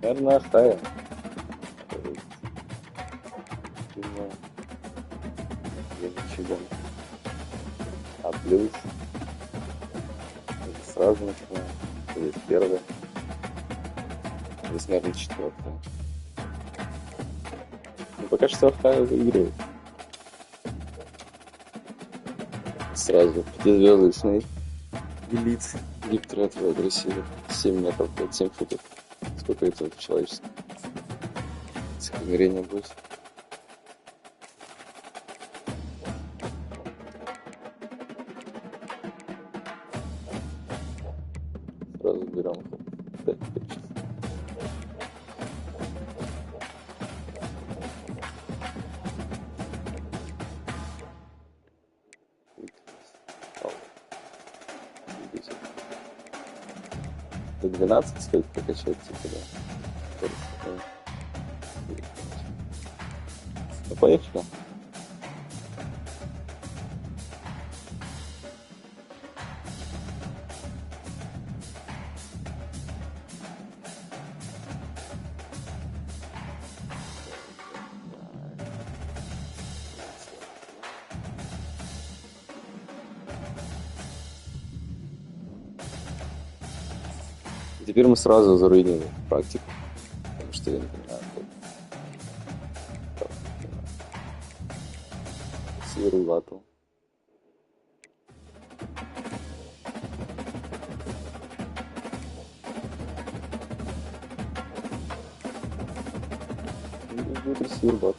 Наверное, Ахая. Я ничего. А плюс или сразу начинаем. Или первое. Или смерть четвертое. Ну, пока что Ахая выигрывает. Сразу пятизвездочный элит. Диктор этого агрессива. 7 метров, 7 футов. Сколько это человеческое? Измерение будет. Сразу берем. Так, до 12 стоит прокачать, типа, да. Ну, поехали. Теперь мы сразу заруинили практику, потому что я не понимаю, как сверу лату. Будет свербат.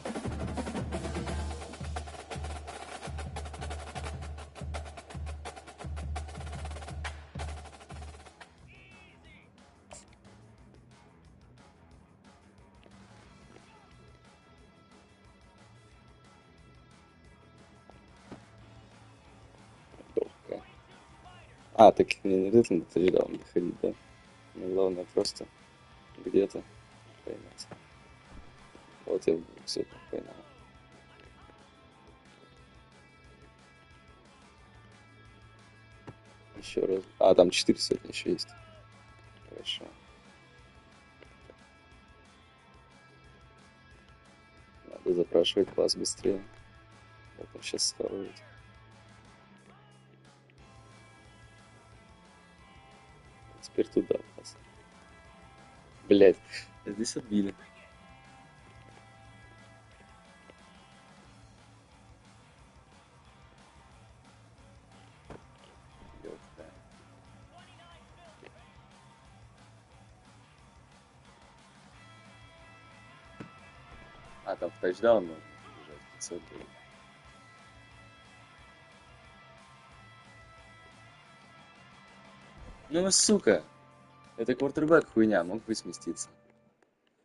А, так мне не обязательно до тачдауна доходить, да? Мне главное просто где-то поймать. Вот я все поймал. Еще раз. А, там 4 сотни еще есть. Хорошо. Надо запрашивать класс быстрее. Потом сейчас схавают. Теперь туда класс. Блять, здесь отбили. А, там в тачдаун можно бежать, 500 было. Ну, сука! Это квартербэк хуйня, мог бы сместиться.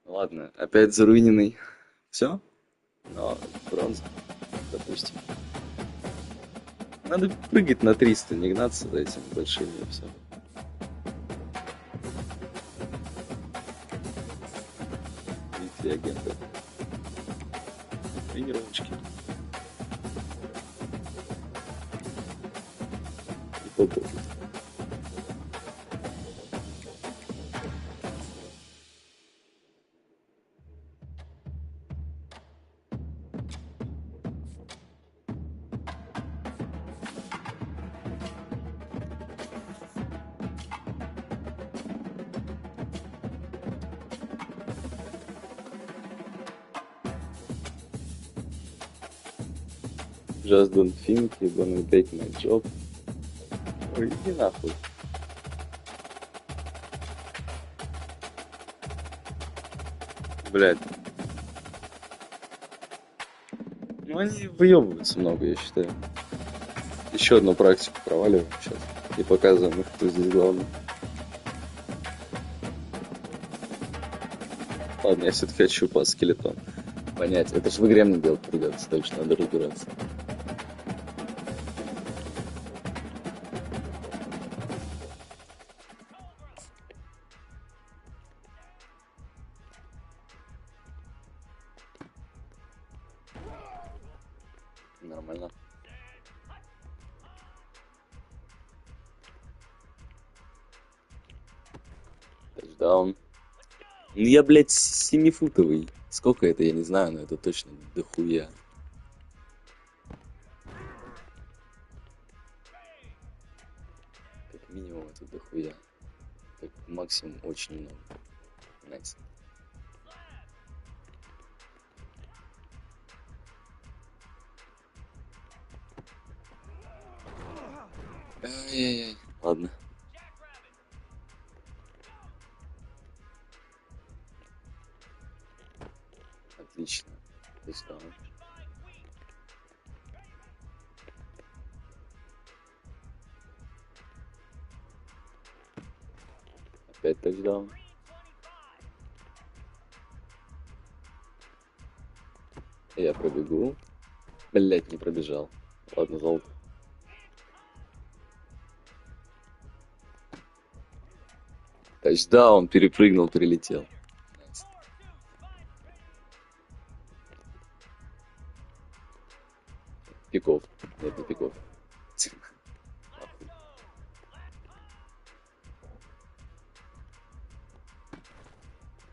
Ладно, опять заруиненный. Все? Но бронза, допустим. Надо прыгать на 300, не гнаться за этими большими и все. Видите, агенты. Тренировочки. И побоги. Just don't think you're gonna take my job. Ой, иди нахуй. Блядь. Ну они выебываются много, я считаю. Еще одну практику проваливаем сейчас. И показываем их, кто здесь главный. Ладно, я все-таки хочу по скелетону понять. Это ж в игре мне делать придется, так что надо разбираться. Нормально. Тачдаун. Ну я, блядь, 7-футовый. Сколько это, я не знаю, но это точно дохуя. Как минимум это дохуя. Как максимум очень много. Найс. Ай-яй-яй. Ладно. Отлично. Тачдаун. Опять тачдаун. Я пробегу. Блять, не пробежал. Ладно, золото. Тачдаун, перепрыгнул, перелетел. Пиков. Нет, не пиков.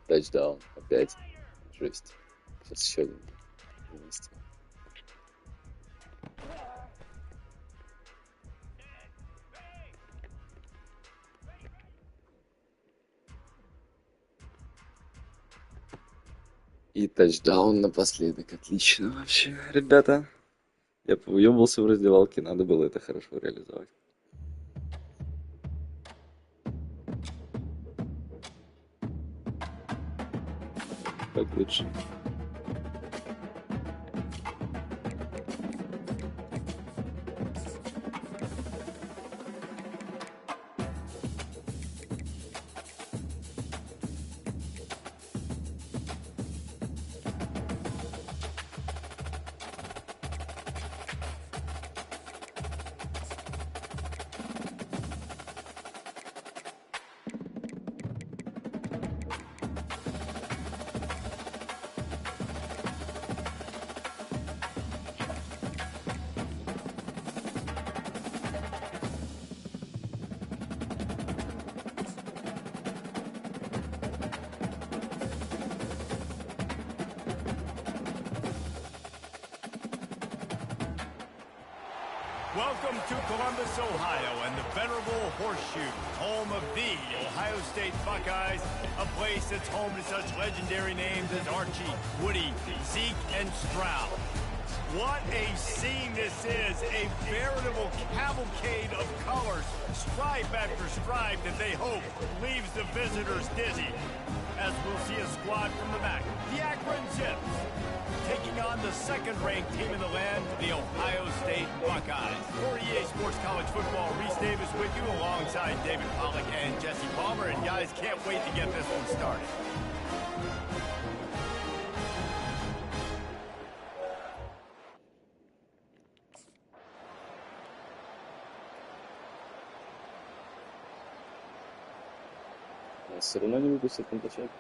Тачдаун. Опять. Жесть. Сейчас еще один. Вместе. И тачдаун напоследок. Отлично вообще, ребята. Я уебался в раздевалке, надо было это хорошо реализовать. Так лучше. Welcome to Columbus, Ohio, and the venerable Horseshoe, home of the Ohio State Buckeyes, a place that's home to such legendary names as Archie, Woody, Zeke, and Stroud. What a scene this is, a veritable cavalcade of colors, stripe after stripe that they hope leaves the visitors dizzy. As we'll see a squad from the back, the Akron Zips, taking on the second-ranked team in the land, the Ohio State Buckeyes. For EA Sports College Football, Reese Davis with you alongside David Pollack and Jesse Palmer. And guys, can't wait to get this one started. Все равно не выпустят на площадку.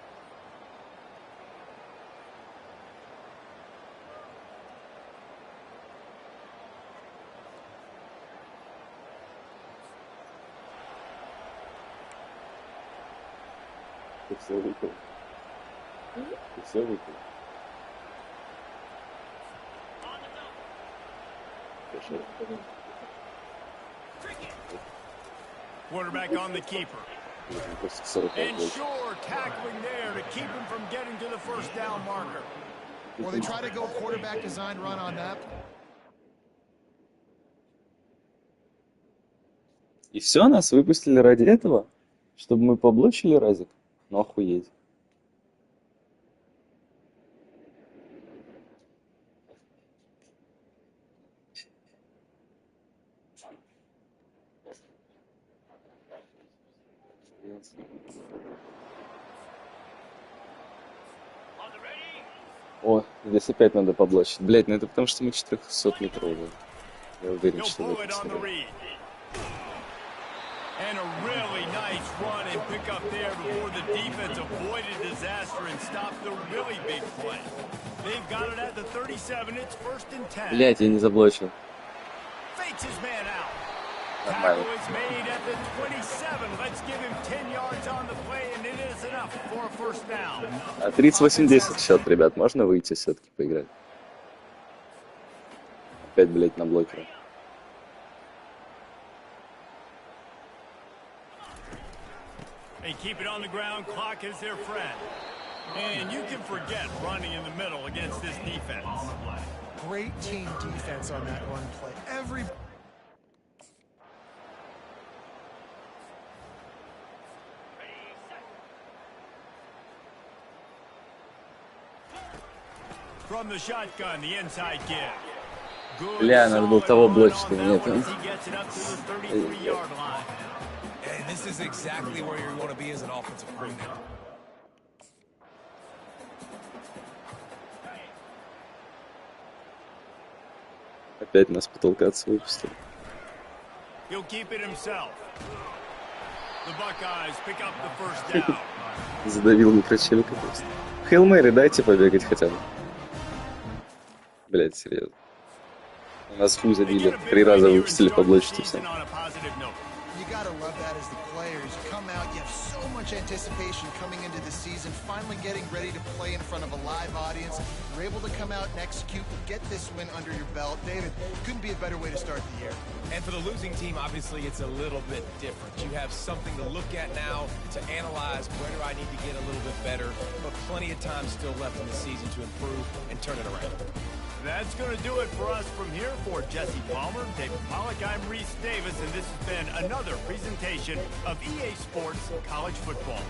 Ты все выпил. Ты все выпил. Хорошо. Quarterback on the keeper. And sure, tackling there to keep him from getting to the first down marker. Well, they try to go quarterback design run on that. И все, нас выпустили ради этого? Чтобы мы поблочили разик? Ну охуеть. О, здесь опять надо поблочить. Блять, ну это потому что мы 400-метровые. Я уверен, что в этом стороне. And a really nice run and pick up there before the defense avoided disaster and stopped the really big play. They've got it at the 37. It's 1st and 10. Блять, я не заблочил. Fakes his man out. Нормально. Tackle is made at the 27. Let's give him 10 yards on the play, and it is enough for a first down. 38-10 счет, ребят. Можно выйти все-таки поиграть? Опять, блядь, на блокера. They keep it on the ground. Clock is their friend. And you can forget running in the middle against this defense. Great team defense on that run play. Every From the shotgun, the inside give. Good, Бля, надо было solid того run блочить, on that нет. one as he gets it up to the 33-yard line. And this is exactly where you want to be as an offensive coordinator. Опять нас потолкаться выпустили. He'll keep it himself. The Buckeyes pick up the first down. Задавил микрочелика просто. Хейл Мэри, дайте побегать хотя бы. Блять, серьезно. У нас хуй забили. 3 раза выпустили поблочить и все. You gotta love that as the players come out. You have so much anticipation coming into the season, finally getting ready to play in front of a live audience. You're able to come out and execute, get this win under your belt. David, couldn't be a better way to start the year. And for the losing team, obviously, it's a little bit different. You have something to look at now, to analyze where do I need to get a little bit better, but plenty of time still left in the season to improve and turn it around. That's going to do it for us from here. For Jesse Palmer, David Pollack, I'm Reese Davis, and this has been another presentation of EA Sports College Football.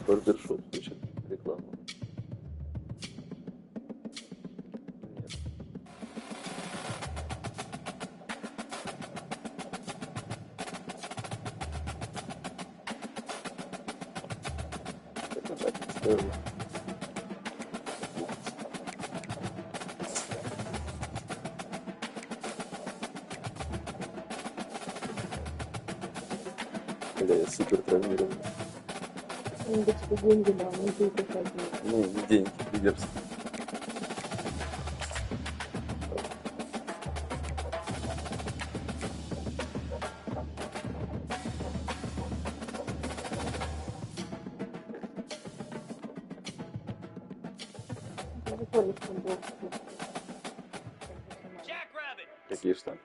Барбершоп включит рекламу. Бля, я супер травмирован. Да тебе деньги, да, не ты приходи. Ну, не деньги, лидерство. Какие что?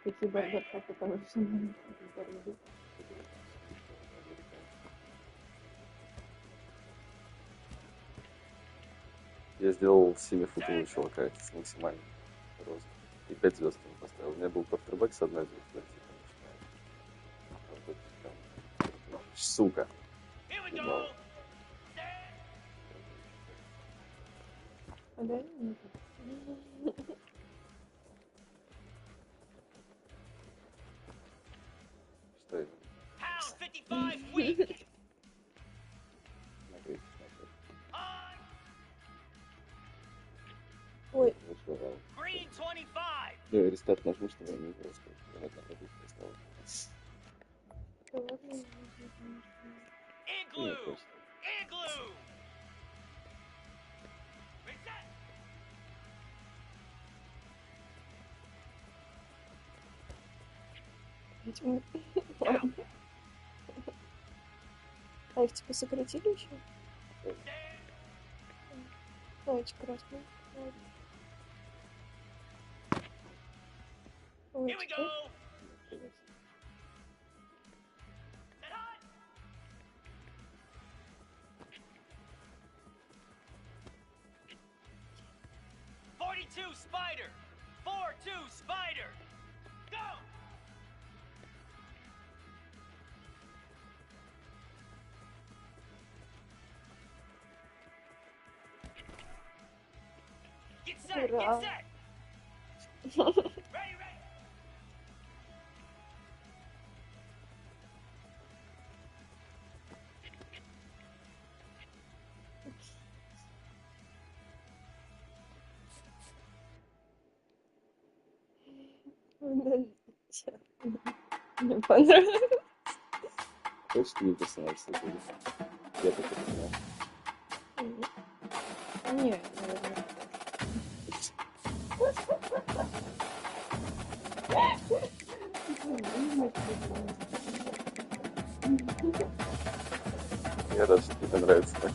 Какие барбершопы там все нормально. Я сделал 7-футового чувака с максимальным ростом. И 5 звезд ему поставил. У меня был квартербэк с 1 звездой. Сука. Ебал. А да? Что это? Ой. Я рестарт нажму, чтобы я не просто стало. Да ладно. Видимо, ладно. А их типа сократили еще? Давайте красный. Ой, теперь. 42 Spider! 4-2 Spider! Go! Get set! Ура! Get set! Ready, ready! Мне понравилось. Хочешь, тебе персонаж создали? Я так это знаю. Не, наверное. Я рад, что тебе нравится так.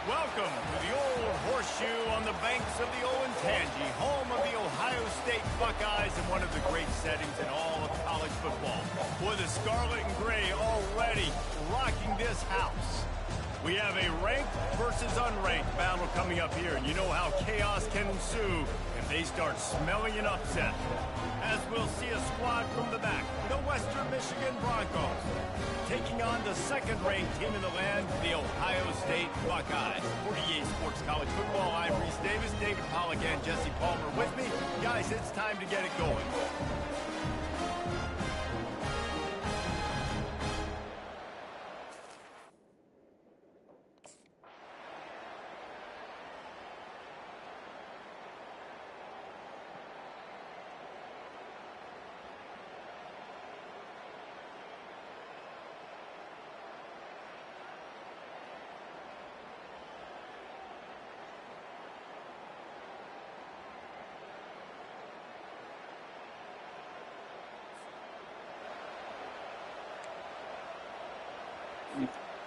Welcome to the old horseshoe on the banks of the Olentangy, home of the Ohio State Buckeyes and one of the great settings in all of college football. With the scarlet and gray already rocking this house. We have a ranked versus unranked battle coming up here, and you know how chaos can ensue if they start smelling an upset. As we'll see a squad from the back, the Western Michigan Broncos, taking on the second-ranked team in the land, the Ohio State Buckeyes. For EA Sports College Football, I'm Reese Davis, David Pollack, and Jesse Palmer with me. Guys, it's time to get it going.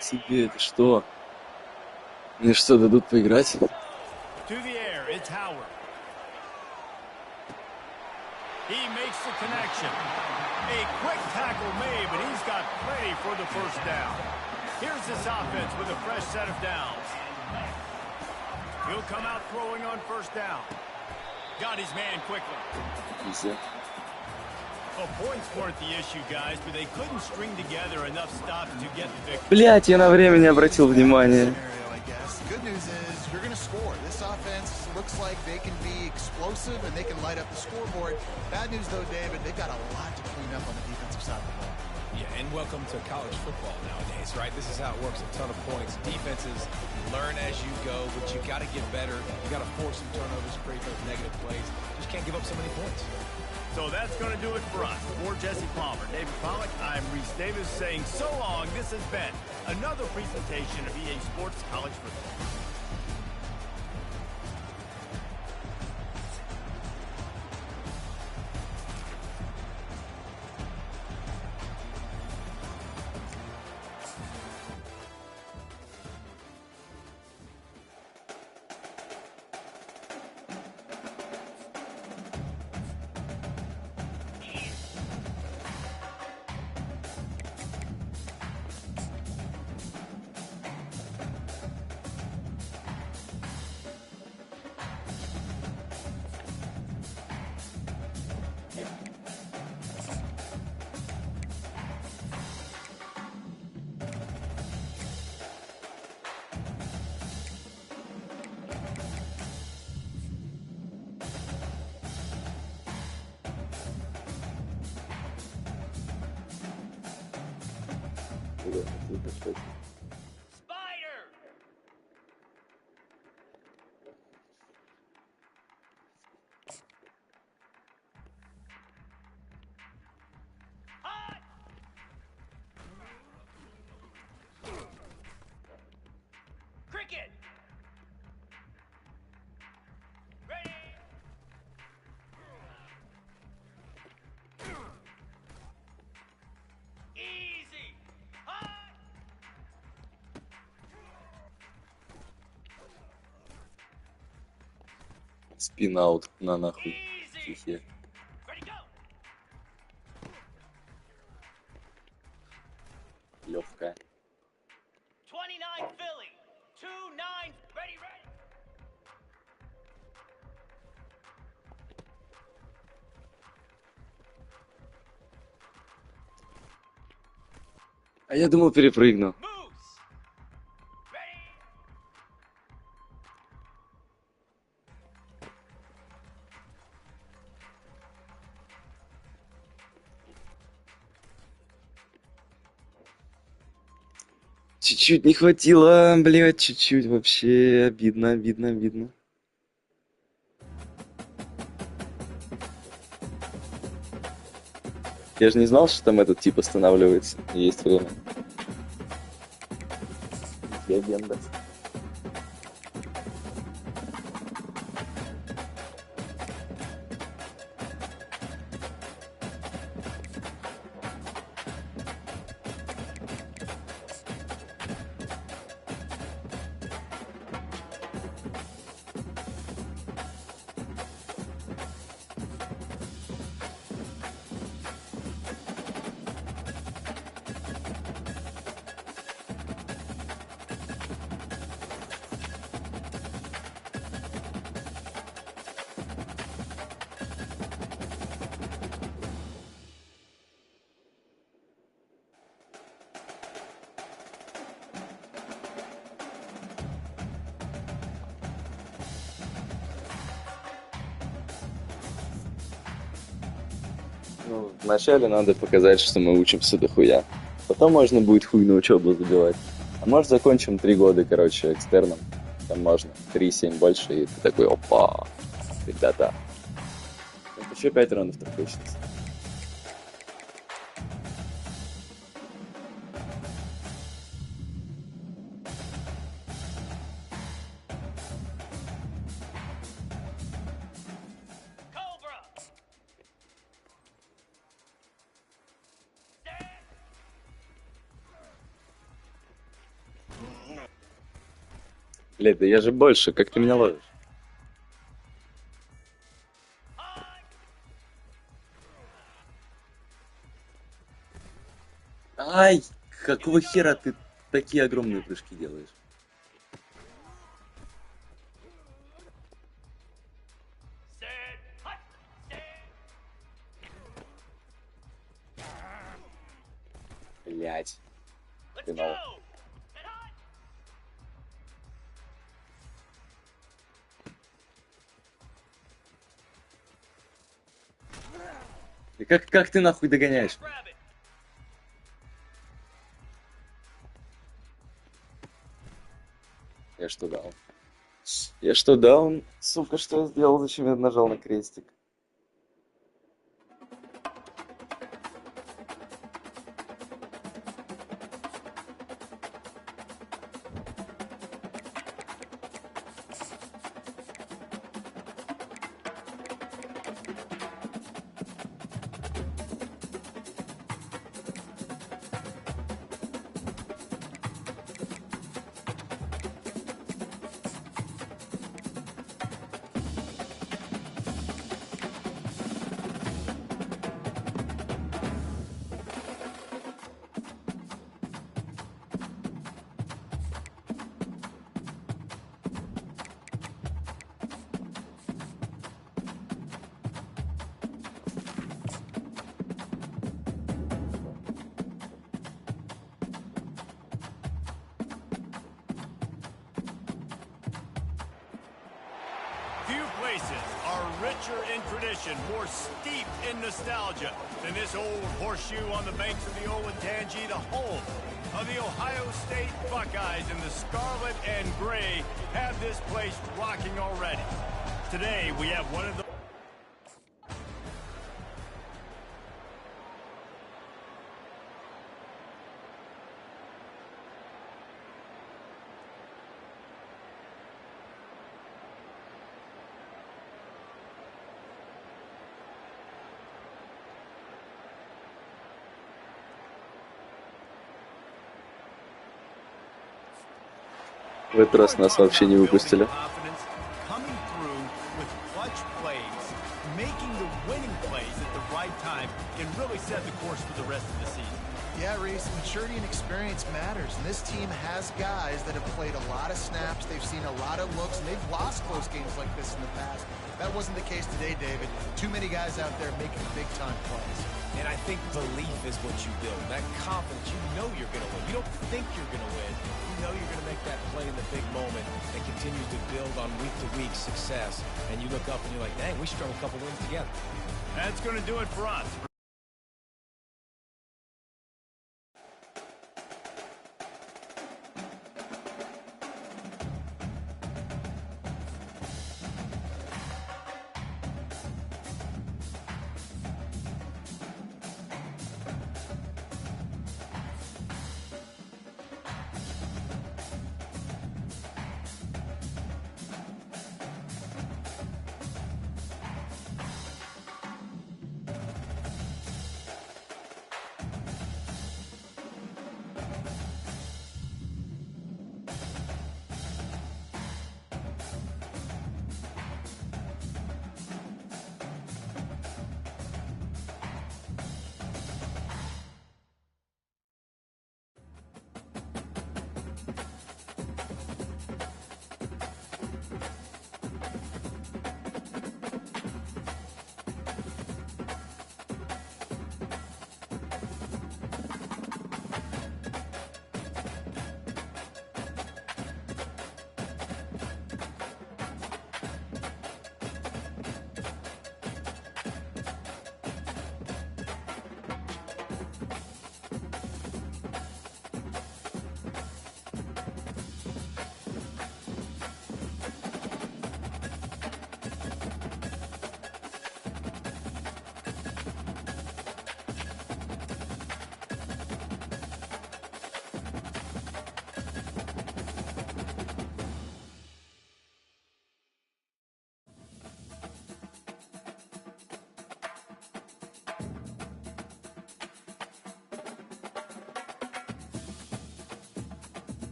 Тебе это что? Мне что, дадут поиграть? To the air, it's Howard. He makes the connection. A quick tackle made, but he's got plenty for the first down. Here's this offense with a fresh set of downs. He'll come out throwing on first down. Got his man quickly. Easy. Well, points weren't the issue, guys, but they couldn't string together enough stops to get the victory. Блять, я на время не обратил внимания. Scenario, I guess. The good news is you're going to score. This offense looks like they can be explosive and they can light up the scoreboard. Bad news, though, David, they've got a lot to clean up on the defensive side of the ball. Yeah, and welcome to college football nowadays, right? This is how it works, a ton of points. Defenses learn as you go, but you got to get better. You got to force some turnovers, create those negative plays. Just can't give up so many points. So that's going to do it for us. For Jesse Palmer, David Pollack, I'm Reese Davis saying so long. This has been another presentation of EA Sports College Football. Spider! Hot! Cricket! Ready! Easy! Hot! Спин-аут на нахуй. Easy! Хе-хе. Ready, go! Легкая. 29 Philly! 2-9, ready, ready! А я думал, перепрыгну. Moose! Ready! Чуть-чуть не хватило, блядь, чуть-чуть. Вообще обидно, обидно, обидно. Я же не знал, что там этот тип останавливается. Есть время. Легенда. Ну, вначале надо показать, что мы учимся дохуя. Потом можно будет хуй на учебу забивать. А может закончим 3 года, короче, экстерном. Там можно 3-7 больше, и ты такой, опа, ребята. Вот еще 5 раундов так хочется. Cobra! Блядь, да я же больше, как ты меня ловишь? Ай, какого хера ты такие огромные прыжки делаешь? Хреново. И как ты нахуй догоняешь? Я что даун? Я что даун? Сука, что я сделал? Зачем я нажал на крестик? Few places are richer in tradition, more steep in nostalgia than this old horseshoe on the banks of the Olentangy, the home of the Ohio State Buckeyes, and the scarlet and gray have this place rocking already. Today, we have one of the В этот раз нас вообще не выпустили. coming through with clutch plays, making the winning plays at the right time, can really set the course for the rest of the season. Yeah, Reese, maturity and experience matters, and this team has guys that have played a lot of snaps, they've seen a lot of looks, and they've lost close games like this in the past. That wasn't the case today, David. Too many guys out there making big-time plays. And I think belief is what you build. That confidence, you know you're going to win. You don't think you're going to win. You know you're going to make that play in the big moment that continues to build on week-to-week success. And you look up and you're like, dang, we strung a couple wins together. That's going to do it for us.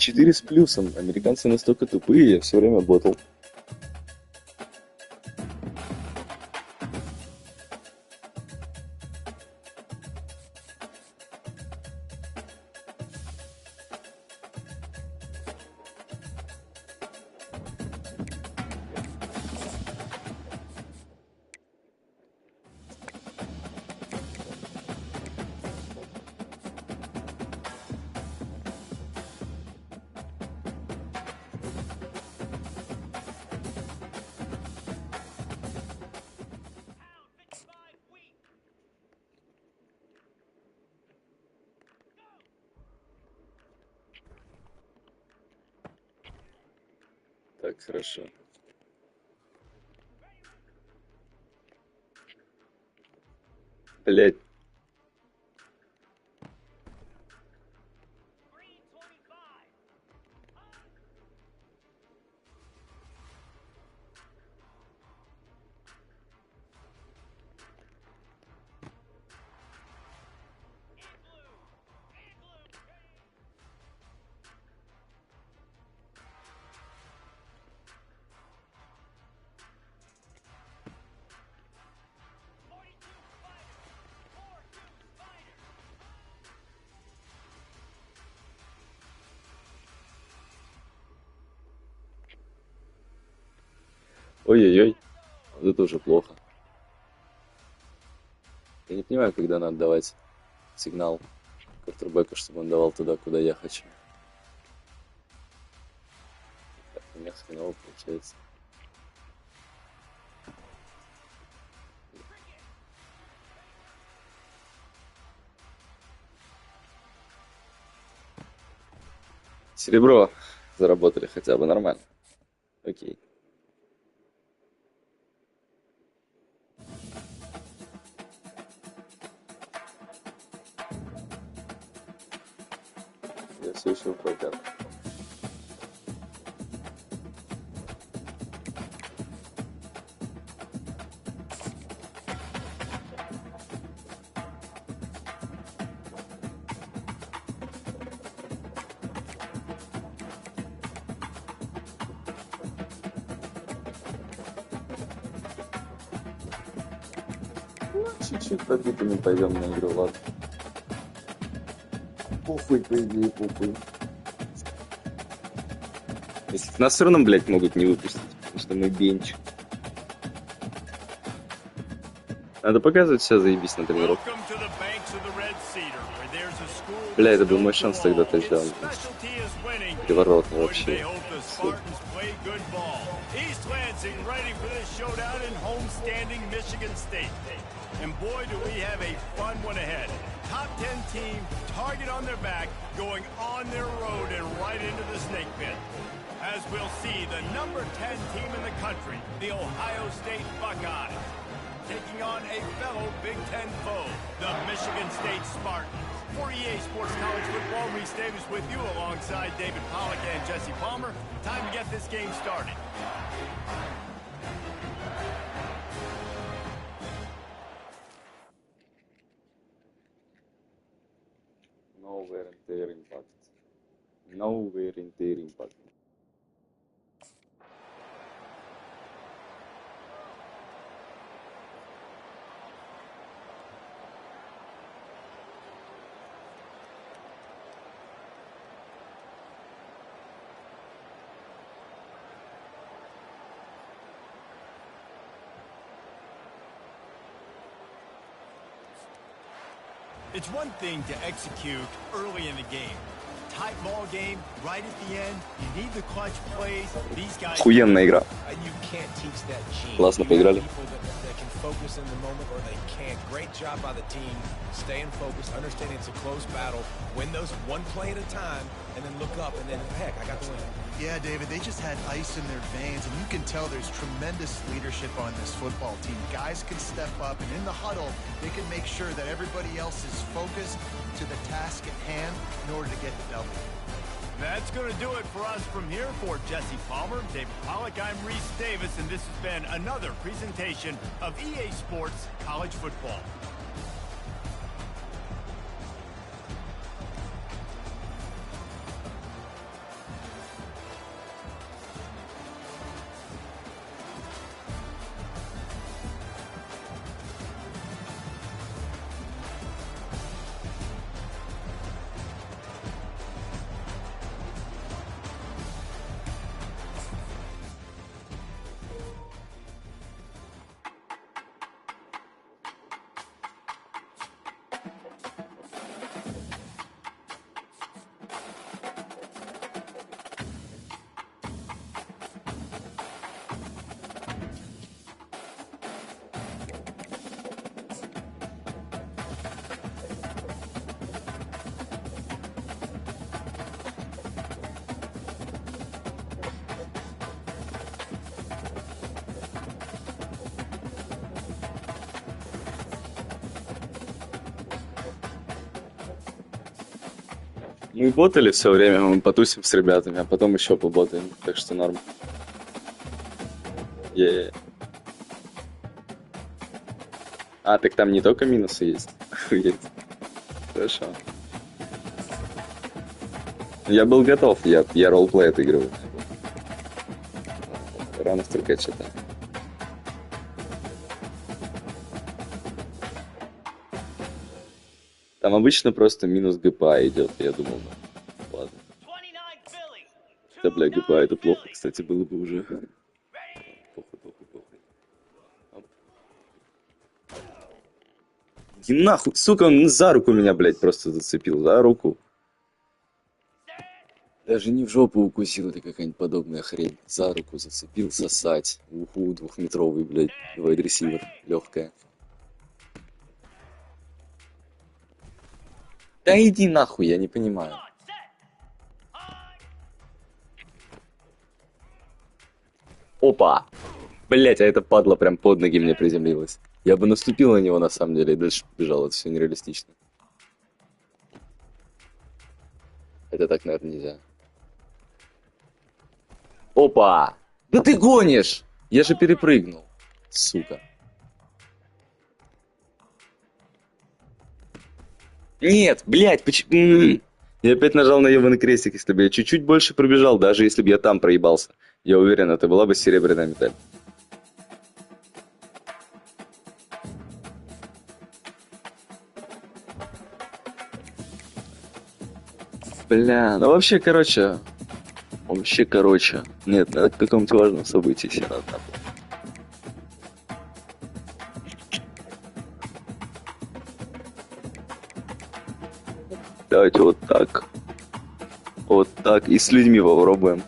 4 с плюсом. Американцы настолько тупые, я все время ботал. Так, хорошо. Блять. Ой-ой-ой. Вот это уже плохо. Я не понимаю, когда надо давать сигнал квотербеку, чтобы он давал туда, куда я хочу. Так, у меня хреново получается. Серебро заработали хотя бы нормально. Окей. Я все еще в прокат. Чуть-чуть побитыми пойдем на игру, ладно. Похуй, по идее, похуй. Если нас все равно, блядь, могут не выпустить, потому что мы бенч. Надо показывать все, заебись на тренировку. Бля, это был мой шанс тогда тачдаун. Переворот вообще. East Lansing ready for this showdown in homestanding Michigan State. And boy, do we have a fun one ahead. Top 10 team, target on their back, going on their road and right into the snake pit. As we'll see, the number 10 team in the country, the Ohio State Buckeyes, taking on a fellow Big Ten foe, the Michigan State Spartans. For EA Sports College Football, Reese Davis with you alongside David Pollack and Jesse Palmer. Time to get this game started. No wear and tear impact. No wear and tear impact. It's one thing to execute early in the game. Tight ball game, right at the end. You need the clutch plays. These guys. Охуенная игра. Классно поиграли. Focus in the moment or they can't. Great job by the team, staying focused, understanding it's a close battle, win those one play at a time, and then look up and then, heck, I got the win. Yeah, David, they just had ice in their veins, and you can tell there's tremendous leadership on this football team. Guys can step up, and in the huddle, they can make sure that everybody else is focused to the task at hand in order to get the W. That's going to do it for us from here. For Jesse Palmer, David Pollack, I'm Reese Davis, and this has been another presentation of EA Sports College Football. Мы ботали все время, мы потусим с ребятами, а потом еще поботаем, так что норм. Е-е-е. А, так там не только минусы есть. Охуеть. Хорошо. Я был готов, я ролплей отыгрываю. Рано столько что-то. Там обычно просто минус ГПА идет, я думал, ну, ладно. Да, бля, ГПА это плохо, кстати, было бы уже. Похуй. Оп. Иди нахуй, сука, он за руку меня, блядь, просто зацепил, за руку. Даже не в жопу укусил, это какая-нибудь подобная хрень. За руку зацепил, сосать. Уху, 2-метровый, блядь, вайд-ресивер, легкая. Да иди нахуй, я не понимаю. Опа! Блять, а эта падла прям под ноги мне приземлилась. Я бы наступил на него на самом деле и дальше побежал, это все нереалистично. Это так, наверное, нельзя. Опа! Да ты гонишь! Я же перепрыгнул. Сука. Нет, блядь, почему... Я опять нажал на ебаный крестик, если бы я чуть-чуть больше пробежал, даже если бы я там проебался. Я уверен, это была бы серебряная медаль. Бля, ну вообще, короче... Нет, надо к какому-то важному событию себе надо. Давайте вот так. Вот так. И с людьми попробуем.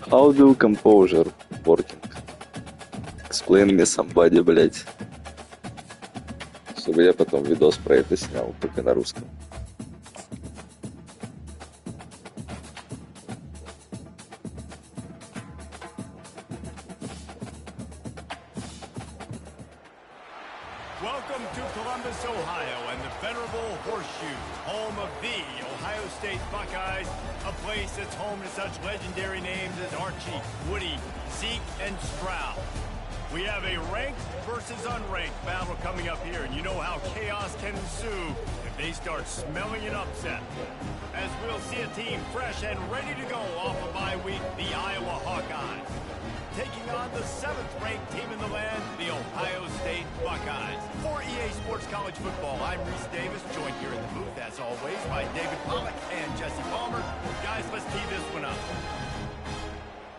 How do composure working? Explain me somebody, блять. Чтобы я потом видос про это снял, только на русском. Welcome to Columbus, Ohio, and the venerable Horseshoe, home of the Ohio State Buckeyes, a place that's home to such legendary names as Archie, Woody, Zeke, and Stroud. We have a ranked versus unranked battle coming up here, and you know how chaos can ensue if they start smelling an upset. As we'll see a team fresh and ready to go off a bye week, the Iowa Hawkeyes, taking on the 7th-ranked team in the land, the Ohio State Buckeyes. For EA Sports College Football, I'm Reese Davis, joined here in the booth, as always, by David Pollack and Jesse Palmer. Guys, let's tee this one up.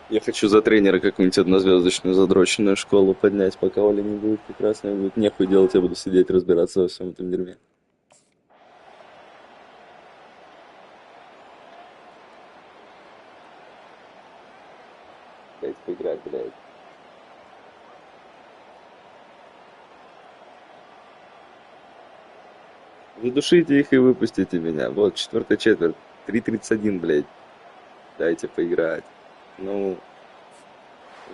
Я хочу за тренера какую-нибудь однозвездочную задроченную школу поднять, пока Оля не будет прекрасно, будет нехуй делать, я буду сидеть разбираться во всем этом дерьме. Дайте поиграть, блядь. Задушите их и выпустите меня. Вот, 4-я четверть. 3:31, блядь. Дайте поиграть. Ну,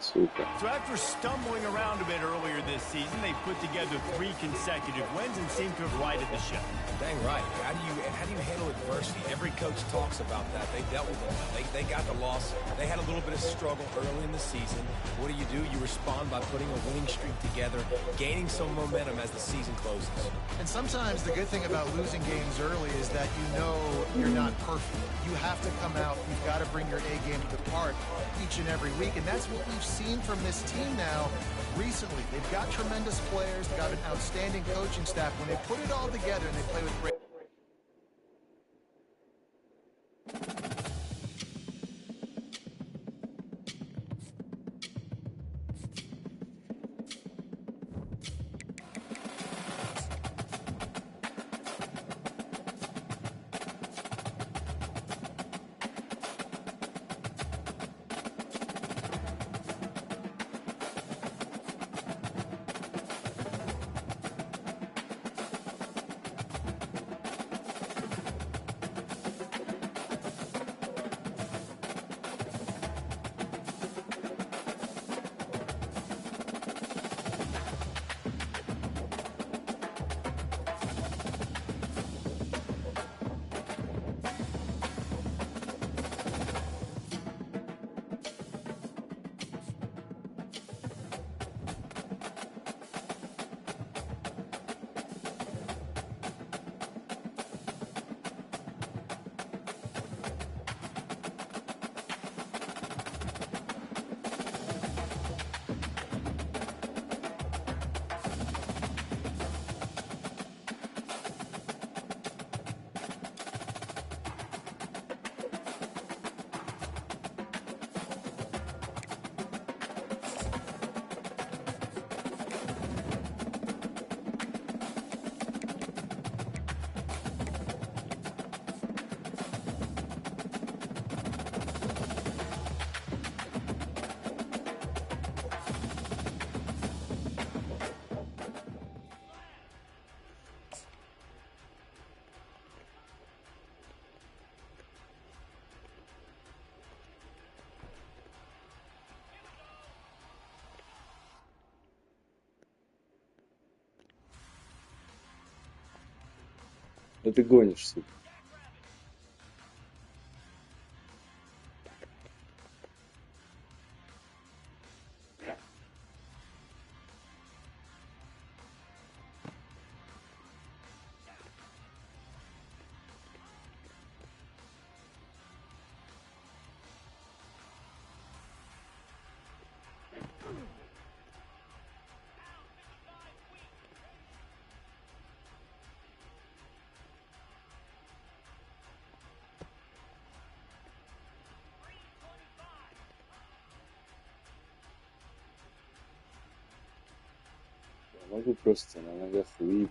сука. So after stumbling around a bit earlier this season, they put together 3 consecutive wins and seem to have righted the ship. Dang right. How do you handle adversity? Every coach talks about that. They dealt with it. They got the loss. They had a little bit of struggle early in the season. What do? You respond by putting a winning streak together, gaining some momentum as the season closes. And sometimes the good thing about losing games early is that you know you're not perfect. You have to come out, you've got to bring your A game to the park each and every week, and that's what we've seen from this team now recently. They've got tremendous players, they've got an outstanding coaching staff. When they put it all together and they play with great... Да ты гонишь, сука. Я могу просто на ногах выйти.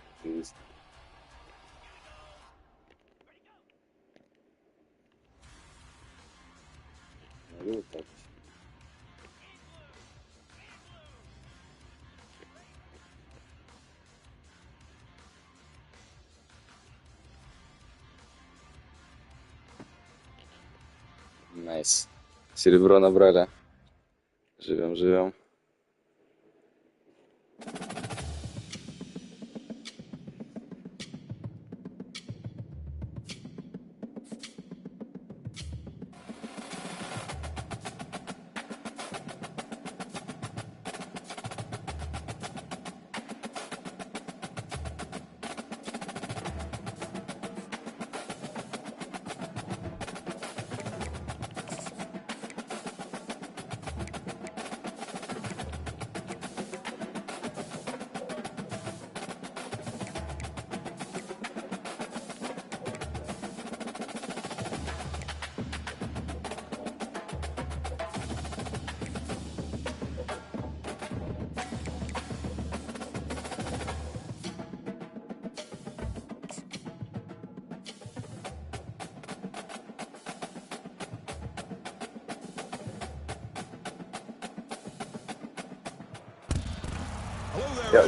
Могу вот так. Найс. Серебро набрали. Живем, живем.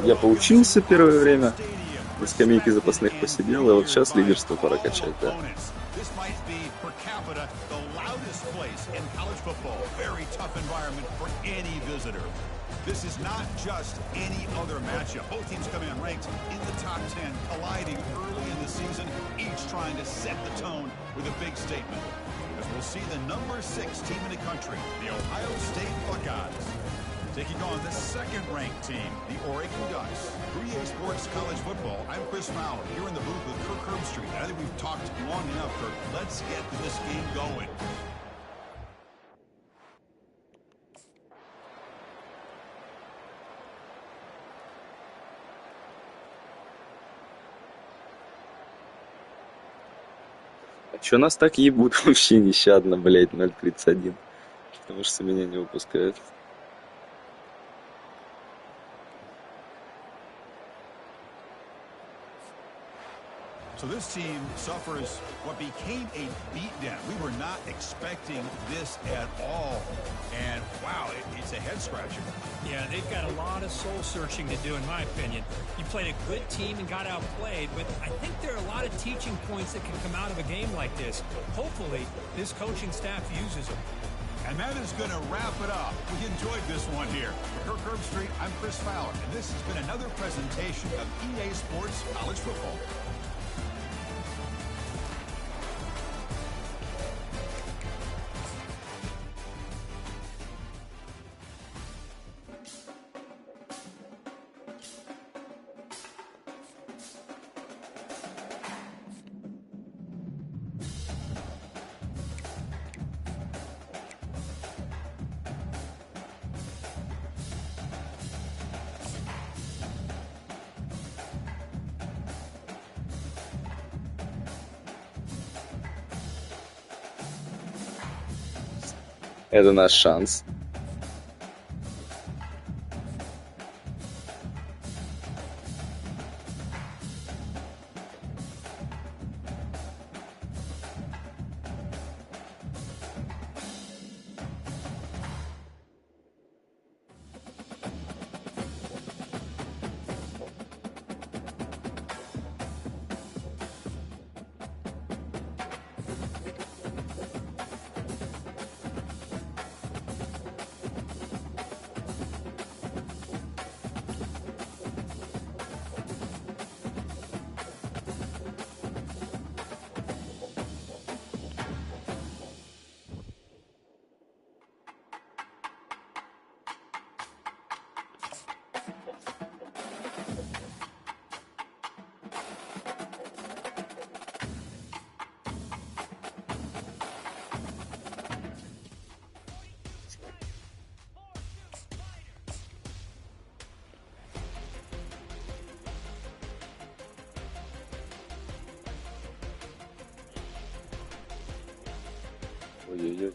Я поучился первое время, на скамейке запасных посидел, и вот сейчас лидерство пора качать, да. This is not just any other matchup. Both teams coming in ranked in the top 10, colliding early in the season, each trying to set the tone with a big statement. As we'll see the number 6 team in the country, the Ohio State Buckeyes, taking on the second-ranked team, the Oregon Ducks. For EA Sports College Football, I'm Chris Fowler, here in the booth with Kirk Herbstreit. I think we've talked long enough, Kirk. Let's get this game going. А чё нас так ебут вообще нещадно, блядь, 0.31? Потому что меня не выпускают. So this team suffers what became a beatdown. We were not expecting this at all. And wow, it's a head scratcher. Yeah, they've got a lot of soul searching to do, in my opinion. You played a good team and got outplayed, but I think there are a lot of teaching points that can come out of a game like this. Hopefully, this coaching staff uses them. And that is going to wrap it up. We enjoyed this one here. For Kirk Herbstreit, I'm Chris Fowler, and this has been another presentation of EA Sports College Football. Это наш шанс. Ой-ой-ой.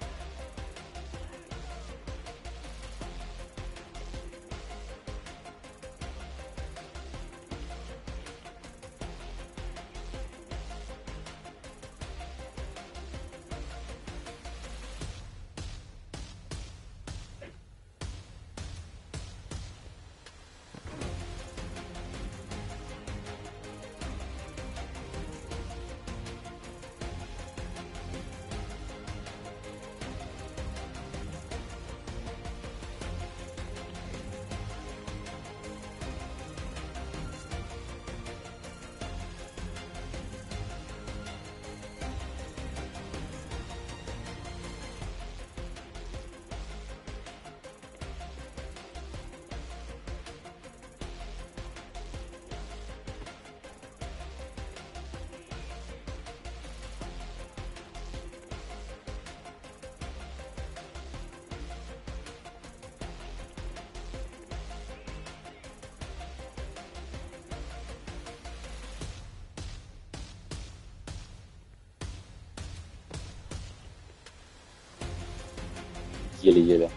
Еле-еле.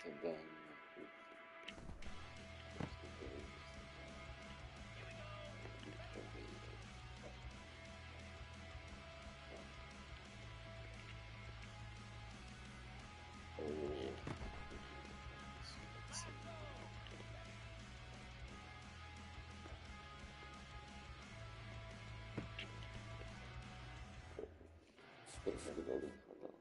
сюда, нахуй. Сколько голов не хватало.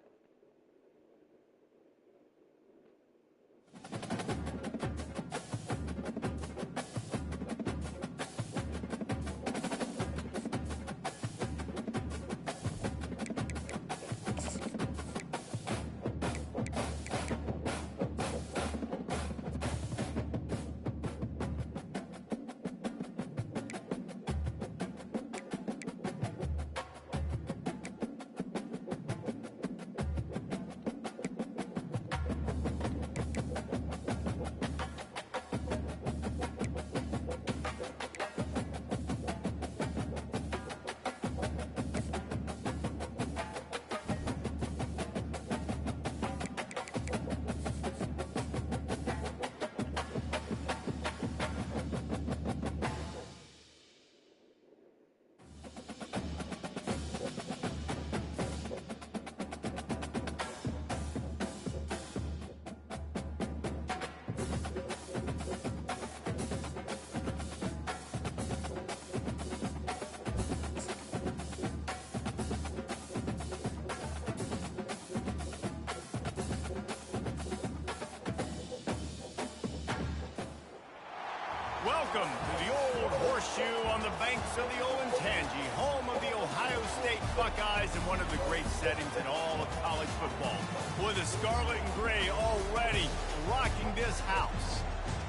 Welcome to the old horseshoe on the banks of the Olentangy, home of the Ohio State Buckeyes and one of the great settings in all of college football. With the scarlet and gray already rocking this house.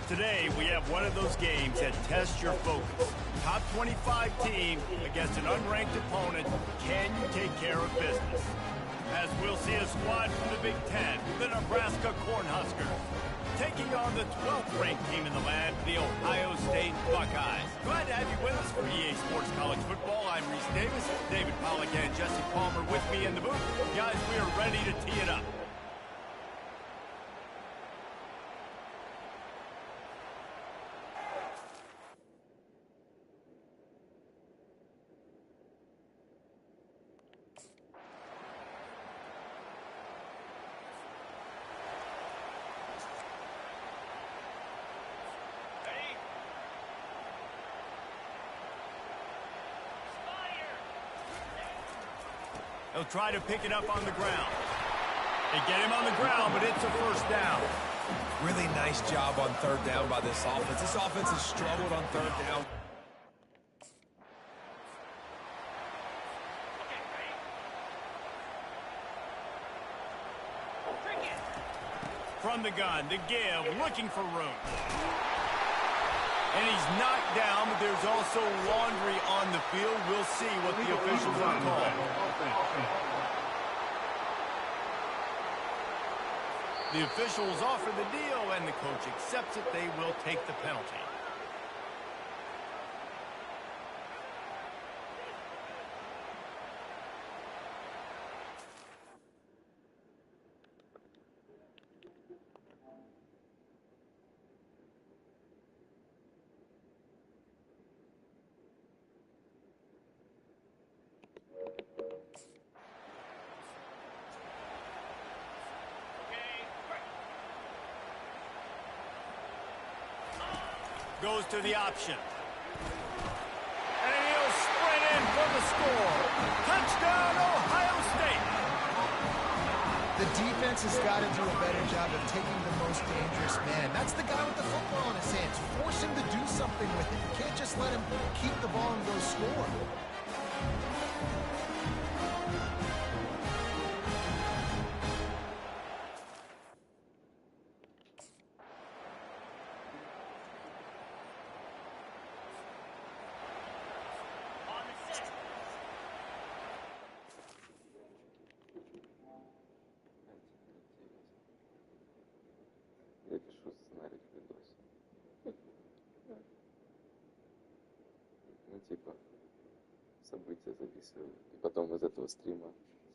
Today, we have one of those games that tests your focus. Top 25 team against an unranked opponent. Can you take care of business? As we'll see a squad from the Big Ten, the Nebraska Cornhuskers, taking on the 12th ranked team in the land, the Ohio State Buckeyes. Glad to have you with us for EA Sports College Football. I'm Reese Davis, David Pollack and Jesse Palmer with me in the booth. Guys, we are ready to tee it up. He'll try to pick it up on the ground. They get him on the ground, but it's a first down. Really nice job on third down by this offense. This offense has struggled on third down. From the gun, the give, looking for room. And he's knocked down, but there's also laundry on the field. We'll see what the officials have called. The officials offer the deal, and the coach accepts it. They will take the penalty. Goes to the option. And he'll sprint in for the score. Touchdown, Ohio State. The defense has got to do a better job of taking the most dangerous man. That's the guy with the football in his hands. Force him to do something with it. You can't just let him keep the ball and go score. Я пишу сценарий к видосу. Ну, типа, события записываю. И потом из этого стрима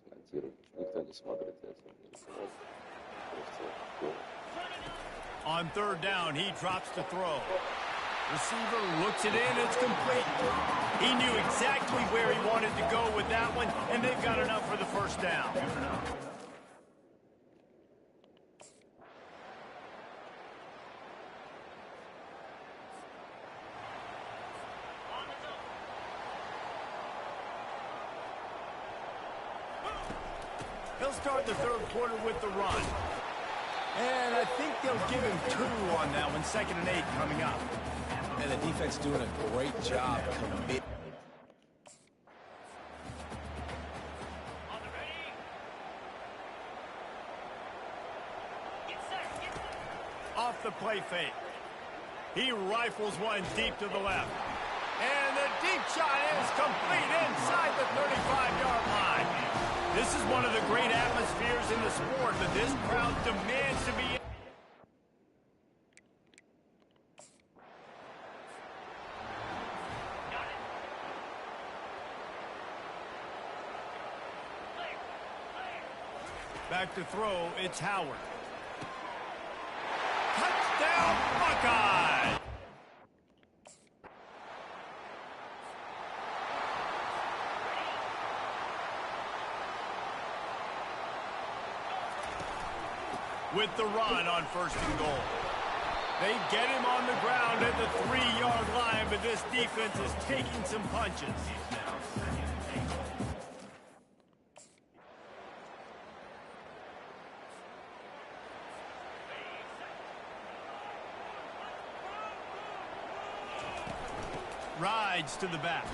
смонтирую. Никто не смотрит, я этого не рисовал. Просто On third down, he drops to throw. Receiver looks it in, it's complete. He knew exactly where he wanted to go with that one, and they've got enough for the first down. He'll start the third quarter with the run. And I think they'll give him 2 on that one, 2nd and 8 coming up. And the defense doing a great job committing. Off the play fake. He rifles one deep to the left. And the deep shot is complete inside the 35-yard line. This is one of the great atmospheres in the sport, but this crowd demands to be... Back to throw, it's Howard. Touchdown, Buckeyes! With the run on 1st and goal. They get him on the ground at the 3-yard line, but this defense is taking some punches. Rides to the back.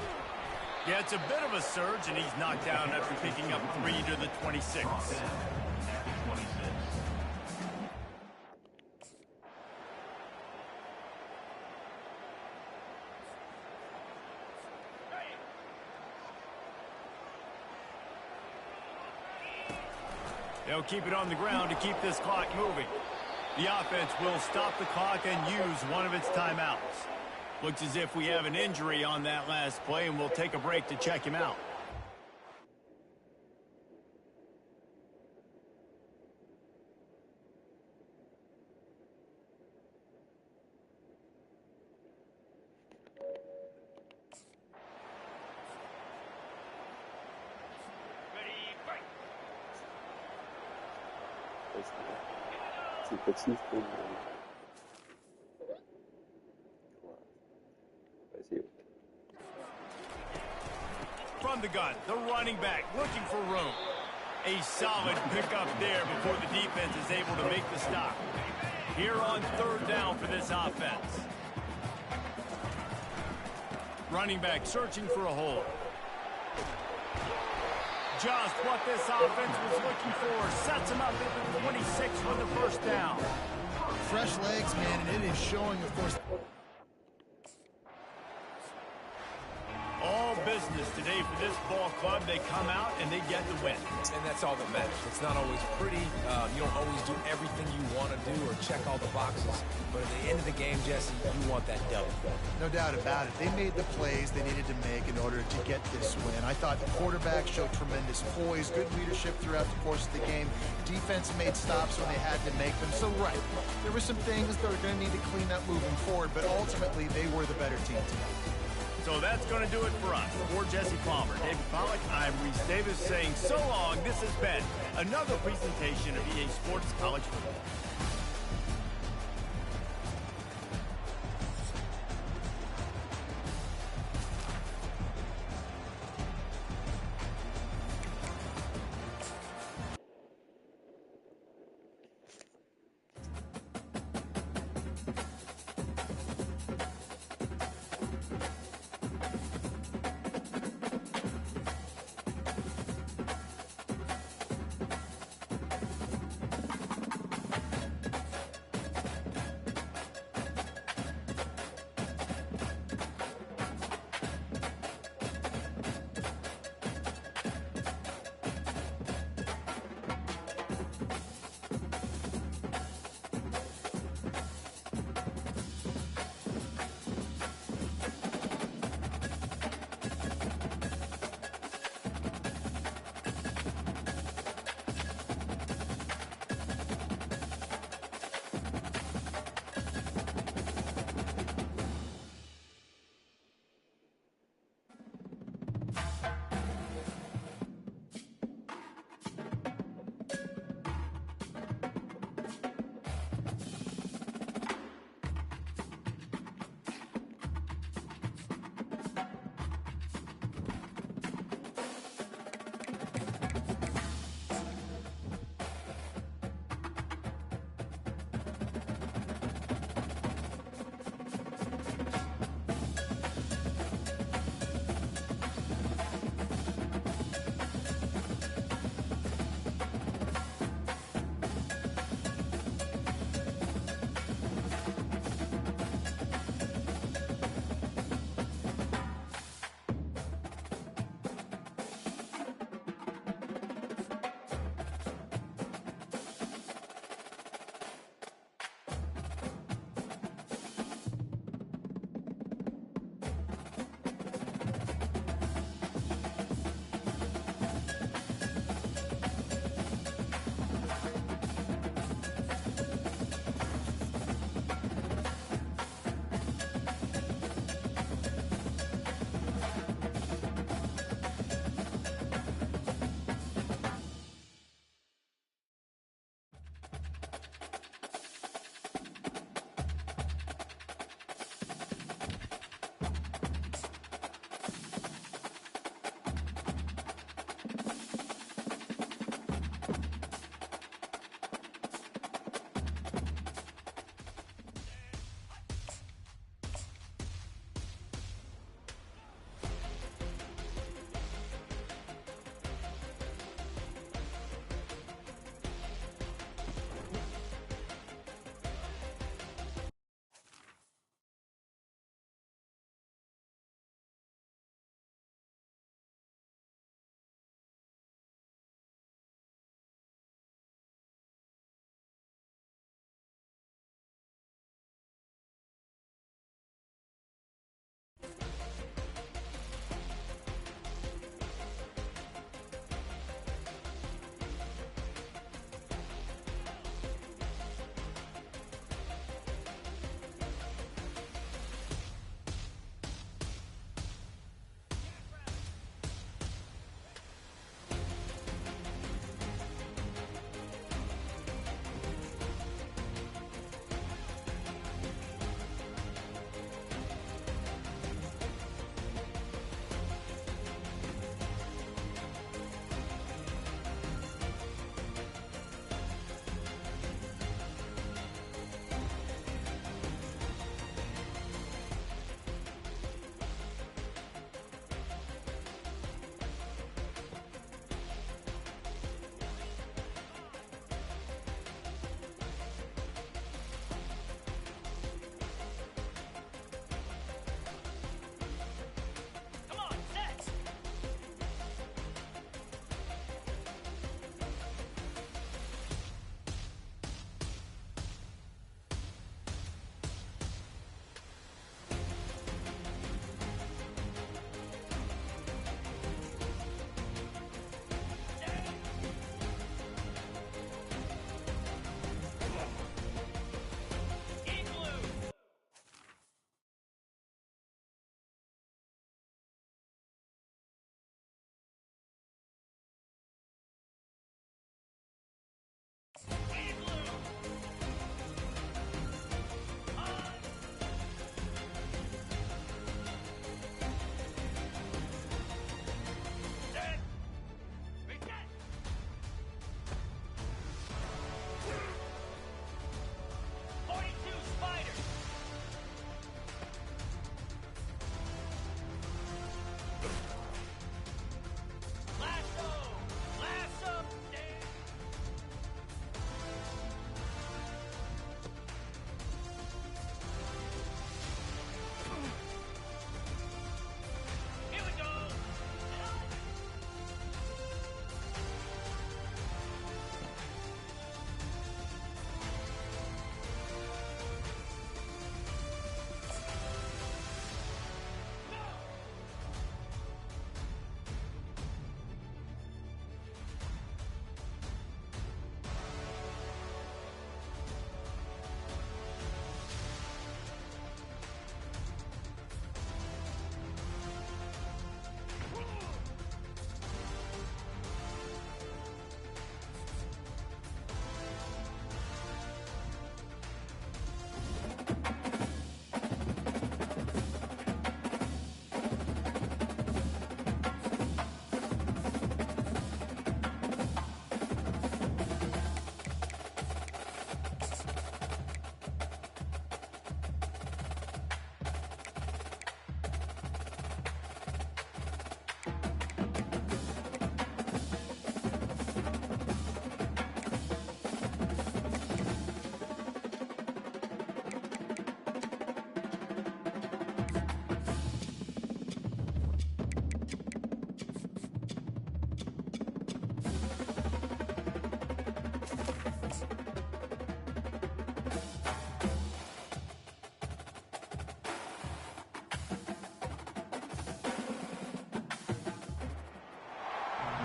Yeah, it's a bit of a surge, and he's knocked down after picking up 3 to the 26. They'll keep it on the ground to keep this clock moving. The offense will stop the clock and use one of its timeouts. Looks as if we have an injury on that last play, and we'll take a break to check him out. Типа чисто. Спасибо. From the gun, the running back looking for room. A solid pickup there before the defense is able to make the stop. Here on 3rd down for this offense. Running back searching for a hole. Just what this offense was looking for. Sets him up at the 26 for the first down. Fresh legs, man, and it is showing, of course. All business today for this ball club. They come out and they get the win. And that's all that matters. It's not always pretty. You don't always do everything you want to do or check all the boxes. But at the end of the game, Jesse, you want that W. No doubt about it. They made the plays they needed to make in order to get this win. I thought the quarterback showed tremendous poise, good leadership throughout the course of the game. Defense made stops when they had to make them. So, right, there were some things that were going to need to clean up moving forward, but ultimately they were the better team tonight. So that's going to do it for us. For Jesse Palmer, David Pollack, I'm Reese Davis saying so long. This has been another presentation of EA Sports College Football.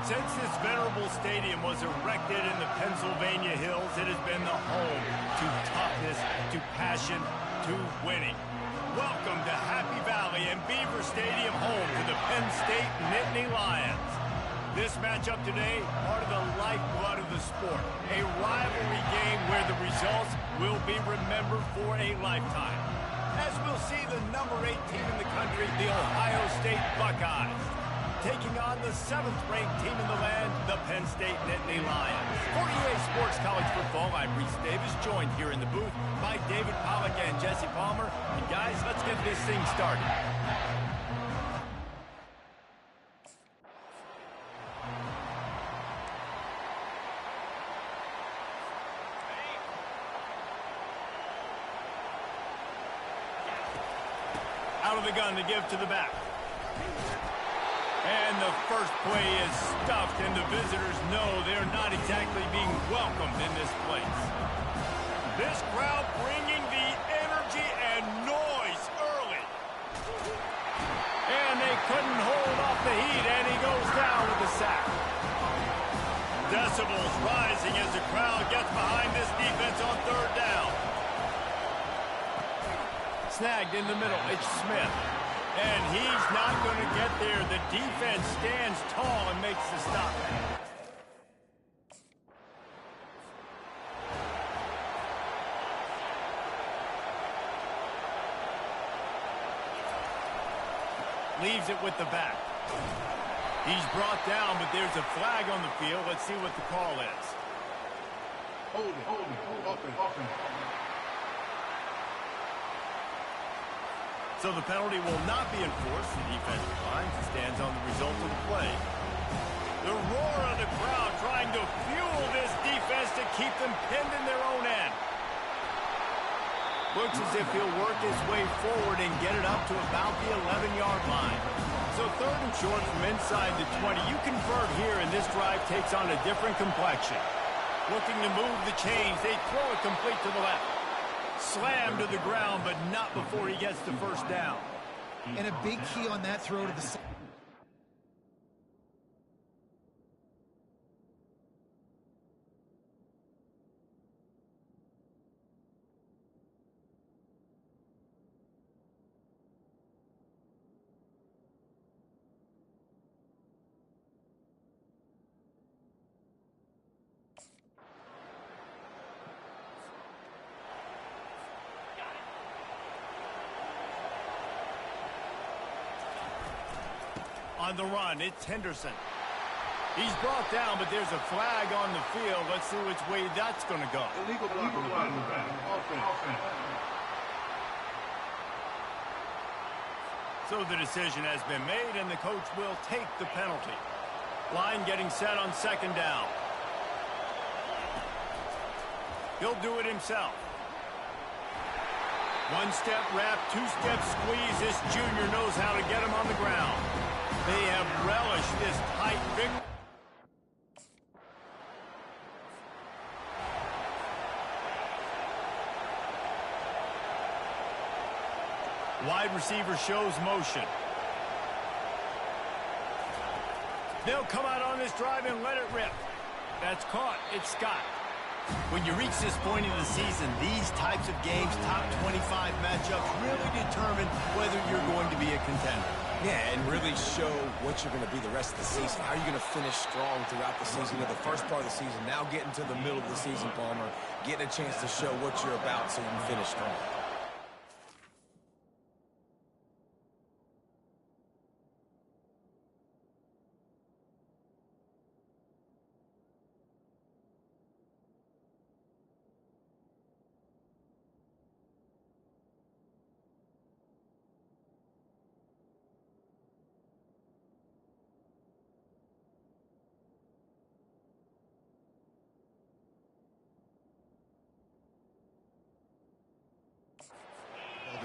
Since this venerable stadium was erected in the Pennsylvania Hills, it has been the home to toughness, to passion, to winning. Welcome to Happy Valley and Beaver Stadium, home to the Penn State Nittany Lions. This matchup today, part of the lifeblood of the sport. A rivalry game where the results will be remembered for a lifetime. As we'll see the number 8 team in the country, the Ohio State Buckeyes, taking on the 7th-ranked team in the land, the Penn State Nittany Lions. For EA Sports College Football, I'm Reese Davis, joined here in the booth by David Pollack and Jesse Palmer. And guys, let's get this thing started. Out of the gun to give to the back. And the first play is stuffed, and the visitors know they're not exactly being welcomed in this place. This crowd bringing the energy and noise early. And they couldn't hold off the heat, and he goes down with the sack. Decibels rising as the crowd gets behind this defense on 3rd down. Snagged in the middle, it's Smith. And he's not going to get there. The defense stands tall and makes the stop. Leaves it with the back. He's brought down, but there's a flag on the field. Let's see what the call is. Hold it, open. So the penalty will not be enforced. The defensive line stands on the result of the play. The roar of the crowd trying to fuel this defense to keep them pinned in their own end. Looks as if he'll work his way forward and get it up to about the 11-yard line. So 3rd and short from inside the 20. You convert here, and this drive takes on a different complexion. Looking to move the chains. They throw it complete to the left. Slammed to the ground, but not before he gets to 1st down. And a big key on that throw to the side. On the run, it's Henderson. He's brought down, but there's a flag on the field. Let's see which way that's going to go. Illegal offense. So the decision has been made, and the coach will take the penalty. Line getting set on 2nd down. He'll do it himself. 1-step wrap, 2-step squeeze. This junior knows how to get him on the ground. They have relished this tight victory. Wide receiver shows motion. They'll come out on this drive and let it rip. That's caught. It's Scott. When you reach this point in the season, these types of games, top 25 matchups, really determine whether you're going to be a contender. Yeah, and really show what you're going to be the rest of the season. How are you going to finish strong throughout the season? The first part of the season, now getting to the middle of the season, Palmer, getting a chance to show what you're about so you can finish strong.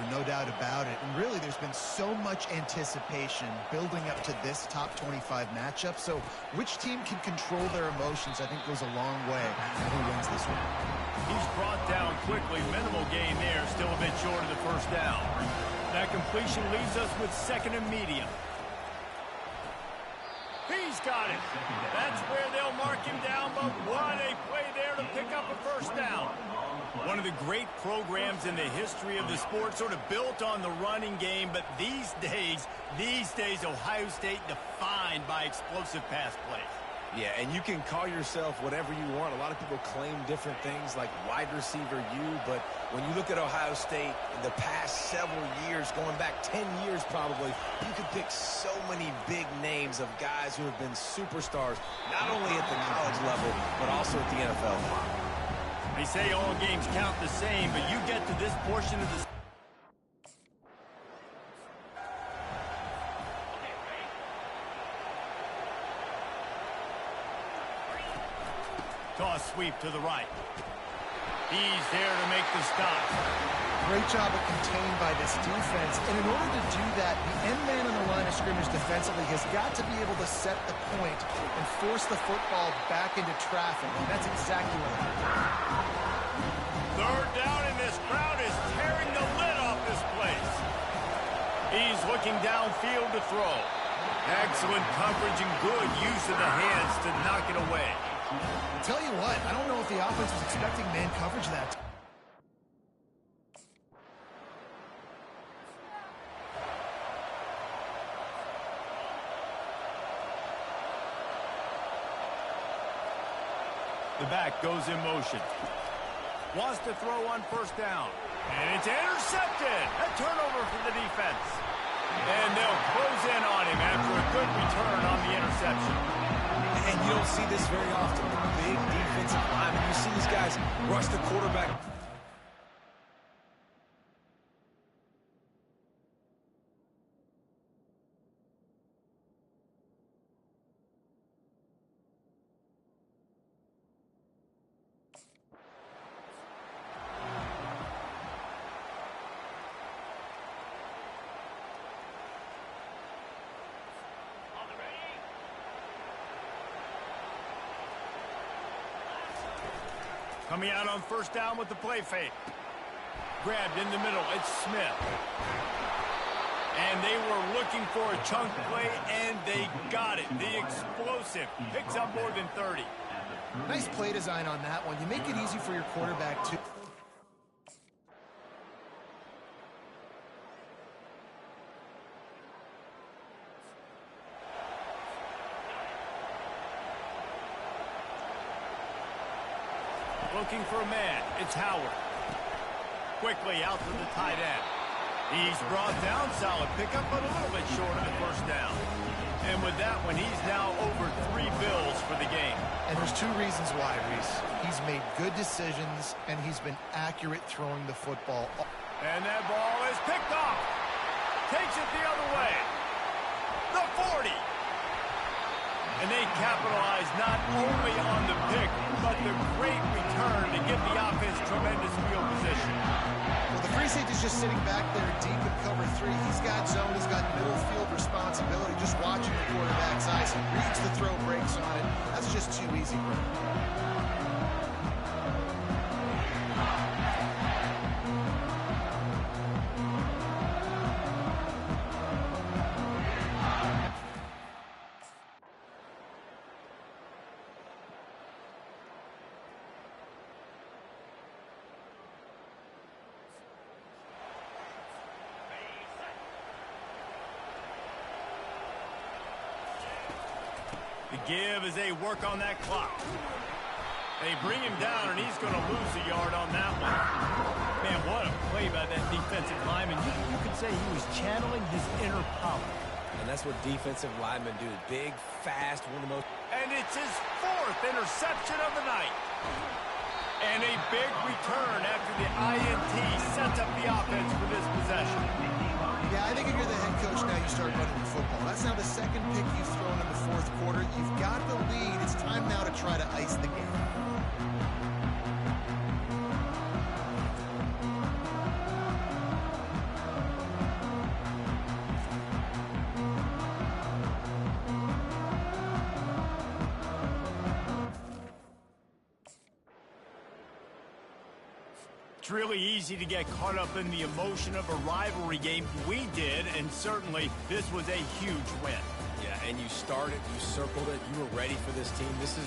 No doubt about it. And really, there's been so much anticipation building up to this top 25 matchup. So which team can control their emotions, I think, goes a long way in who wins this one. He's brought down quickly. Minimal gain there. Still a bit short of the 1st down. That completion leaves us with 2nd and medium. He's got it. That's where they'll mark him down, but what a play there to pick up a first down. One of the great programs in the history of the sport, sort of built on the running game, but these days, Ohio State defined by explosive pass plays. Yeah, and you can call yourself whatever you want. A lot of people claim different things like wide receiver U, but when you look at Ohio State in the past several years, going back 10 years probably, you could pick so many big names of guys who have been superstars, not only at the college level, but also at the NFL level. They say all games count the same, but you get to this portion of the... Toss sweep to the right. He's there to make the stop. Great job of contained by this defense. And in order to do that, the end man on the line of scrimmage defensively has got to be able to set the point and force the football back into traffic. And that's exactly what happened. Third down, and this crowd is tearing the lid off this place. He's looking downfield to throw. Excellent coverage and good use of the hands to knock it away. I'll tell you what, I don't know if the offense was expecting man coverage that time. The back goes in motion. Wants to throw on first down. And it's intercepted. A turnover for the defense. And they'll close in on him after a good return on the interception. And you don't see this very often. The big defensive linemen. You see these guys rush the quarterback. Coming out on first down with the play fake. Grabbed in the middle. It's Smith. And they were looking for a chunk play, and they got it. The explosive picks up more than 30. Nice play design on that one. You make it easy for your quarterback, too. Looking for a man. It's Howard. Quickly out to the tight end. He's brought down. Solid pickup, but a little bit short of the first down. And with that one, he's now over 3 bills for the game. And there's 2 reasons why, Reese. He's made good decisions, and he's been accurate throwing the football. And that ball is picked off. Takes it the other way. The 40. And they capitalize not only on the pick, but the great return to give the offense tremendous field position. Well, the free safety's just sitting back there deep in cover 3. He's got zone, he's got middle field responsibility. Just watching the quarterback's eyes. He reads the throw, breaks on it. That's just too easy for him. The give as they work on that clock. They bring him down, and he's going to lose a yard on that one. Man, what a play by that defensive lineman. You could say he was channeling his inner power. And that's what defensive linemen do. Big, fast, one of the most... And it's his 4th interception of the night. And a big return after the INT sets up the offense for this possession. Yeah, I think if you're the head coach now, you start running the football. That's now the 2nd pick you've thrown in the 4th quarter. You've got the lead. It's time now to try to ice the game. It's really easy to get caught up in the emotion of a rivalry game. We did, and certainly this was a huge win. Yeah, and you started, you circled it, you were ready for this team. This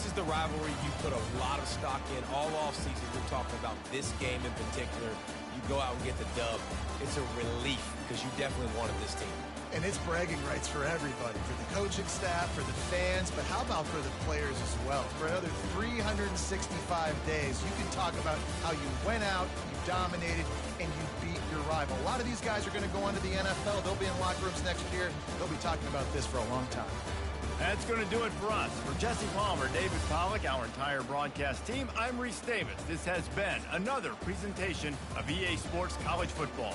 is the rivalry you put a lot of stock in all offseason. You're talking about this game in particular. You go out and get the dub. It's a relief because you definitely wanted this team. And it's bragging rights for everybody, for the coaching staff, for the fans, but how about for the players as well? For another 365 days, you can talk about how you went out, you dominated, and you beat your rival. A lot of these guys are going to go on to the NFL. They'll be in locker rooms next year. They'll be talking about this for a long time. That's going to do it for us. For Jesse Palmer, David Pollack, our entire broadcast team, I'm Reese Davis. This has been another presentation of EA Sports College Football.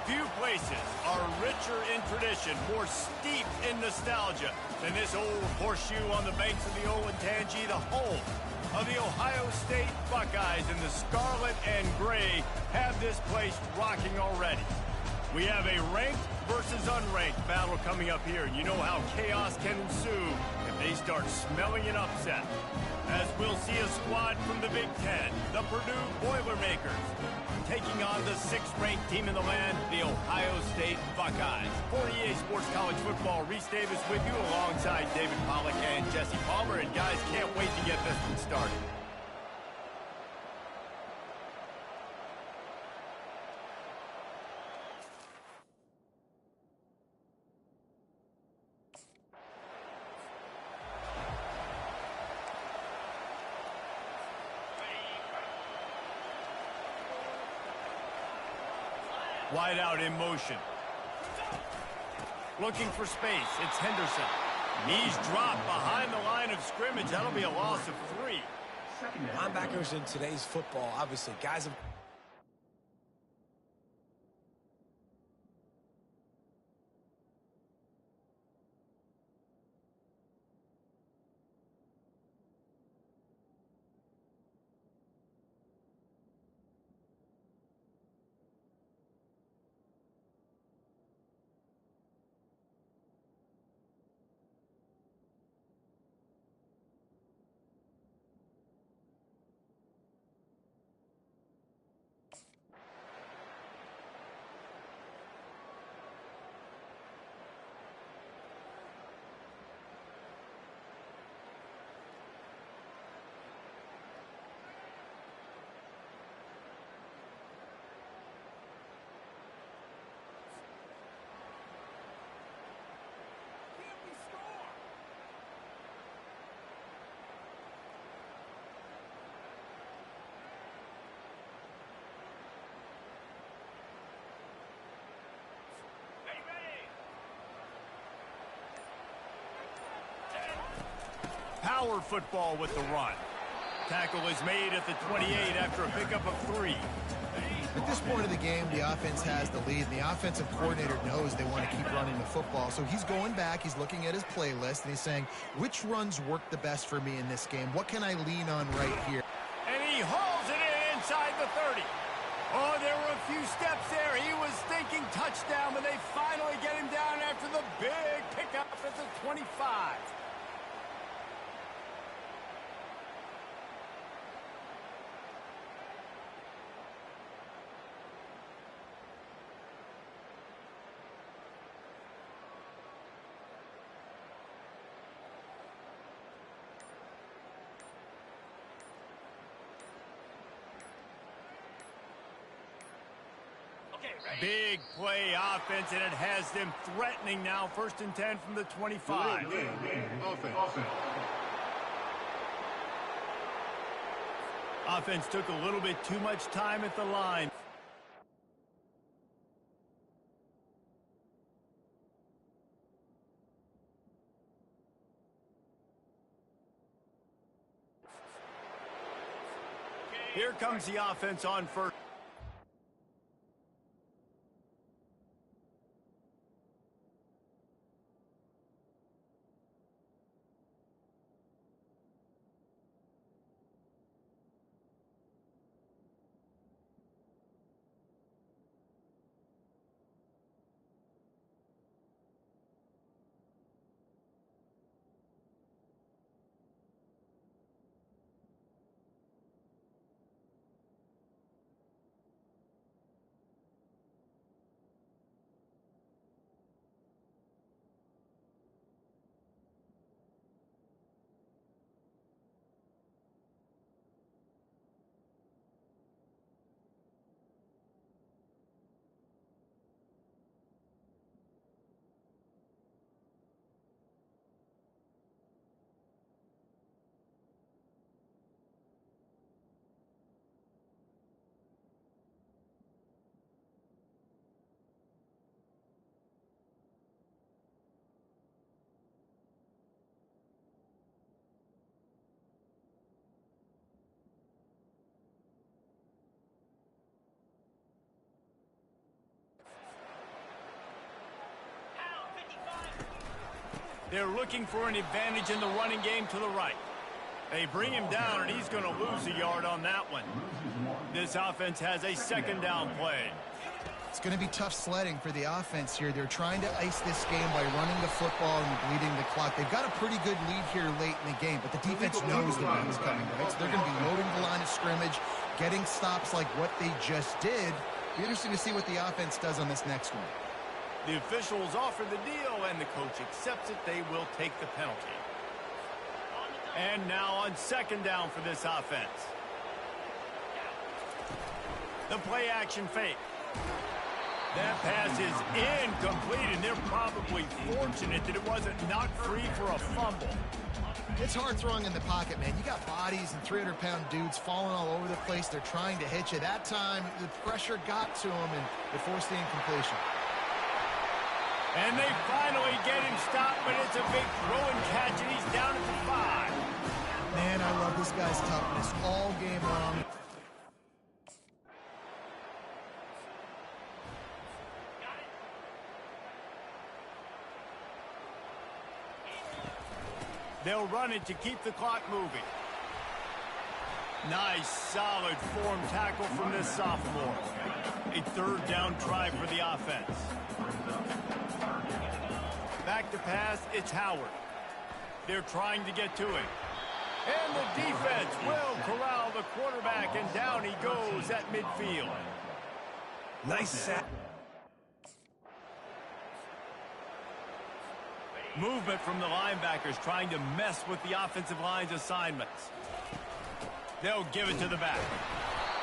Few places are richer in tradition, more steeped in nostalgia than this old horseshoe on the banks of the Olentangy, the home of the Ohio State Buckeyes. And the scarlet and gray have this place rocking already. We have a ranked versus unranked battle coming up here, and you know how chaos can ensue if they start smelling an upset. As we'll see a squad from the Big Ten, the Purdue Boilermakers, taking on the 6th-ranked team in the land, the Ohio State Buckeyes. For EA Sports College Football, Reese Davis with you alongside David Pollack and Jesse Palmer. And guys, can't wait to get this one started. Wide out in motion. Looking for space. It's Henderson. Knees dropped behind the line of scrimmage. That'll be a loss of 3. Linebackers in today's football, obviously, guys have... Power football with the run. Tackle is made at the 28 after a pickup of 3. At this point of the game, the offense has the lead, and the offensive coordinator knows they want to keep running the football. So he's going back, he's looking at his playlist, and he's saying, which runs work the best for me in this game? What can I lean on right here? And he hauls it in inside the 30. Oh, there were a few steps there. He was thinking touchdown, but they finally get him down after the big pickup at the 25. Big play offense, and it has them threatening now. 1st and 10 from the 25. Offense took a little bit too much time at the line. Here comes the offense on first. They're looking for an advantage in the running game to the right. They bring him down, and he's going to lose a yard on that one. This offense has a second down play. It's going to be tough sledding for the offense here. They're trying to ice this game by running the football and bleeding the clock. They've got a pretty good lead here late in the game, but the defense knows the run's coming, right? So they're going to be loading the line of scrimmage, getting stops like what they just did. Be interesting to see what the offense does on this next one. The officials offer the deal, and the coach accepts it. They will take the penalty. And now on second down for this offense. The play action fake. That pass is incomplete, and they're probably fortunate that it wasn't knocked free for a fumble. It's hard throwing in the pocket, man. You got bodies and 300-pound dudes falling all over the place. They're trying to hit you. That time, the pressure got to him, and it forced the incompletion. And they finally get him stopped, but it's a big throw and catch, and he's down at the 5. Man, I love this guy's toughness all game long. They'll run it to keep the clock moving. Nice, solid form tackle from this sophomore. A third down try for the offense. Back to pass, it's Howard. They're trying to get to him. And the defense will corral the quarterback, and down he goes at midfield. Nice sack. Movement from the linebackers trying to mess with the offensive line's assignments. They'll give it to the back.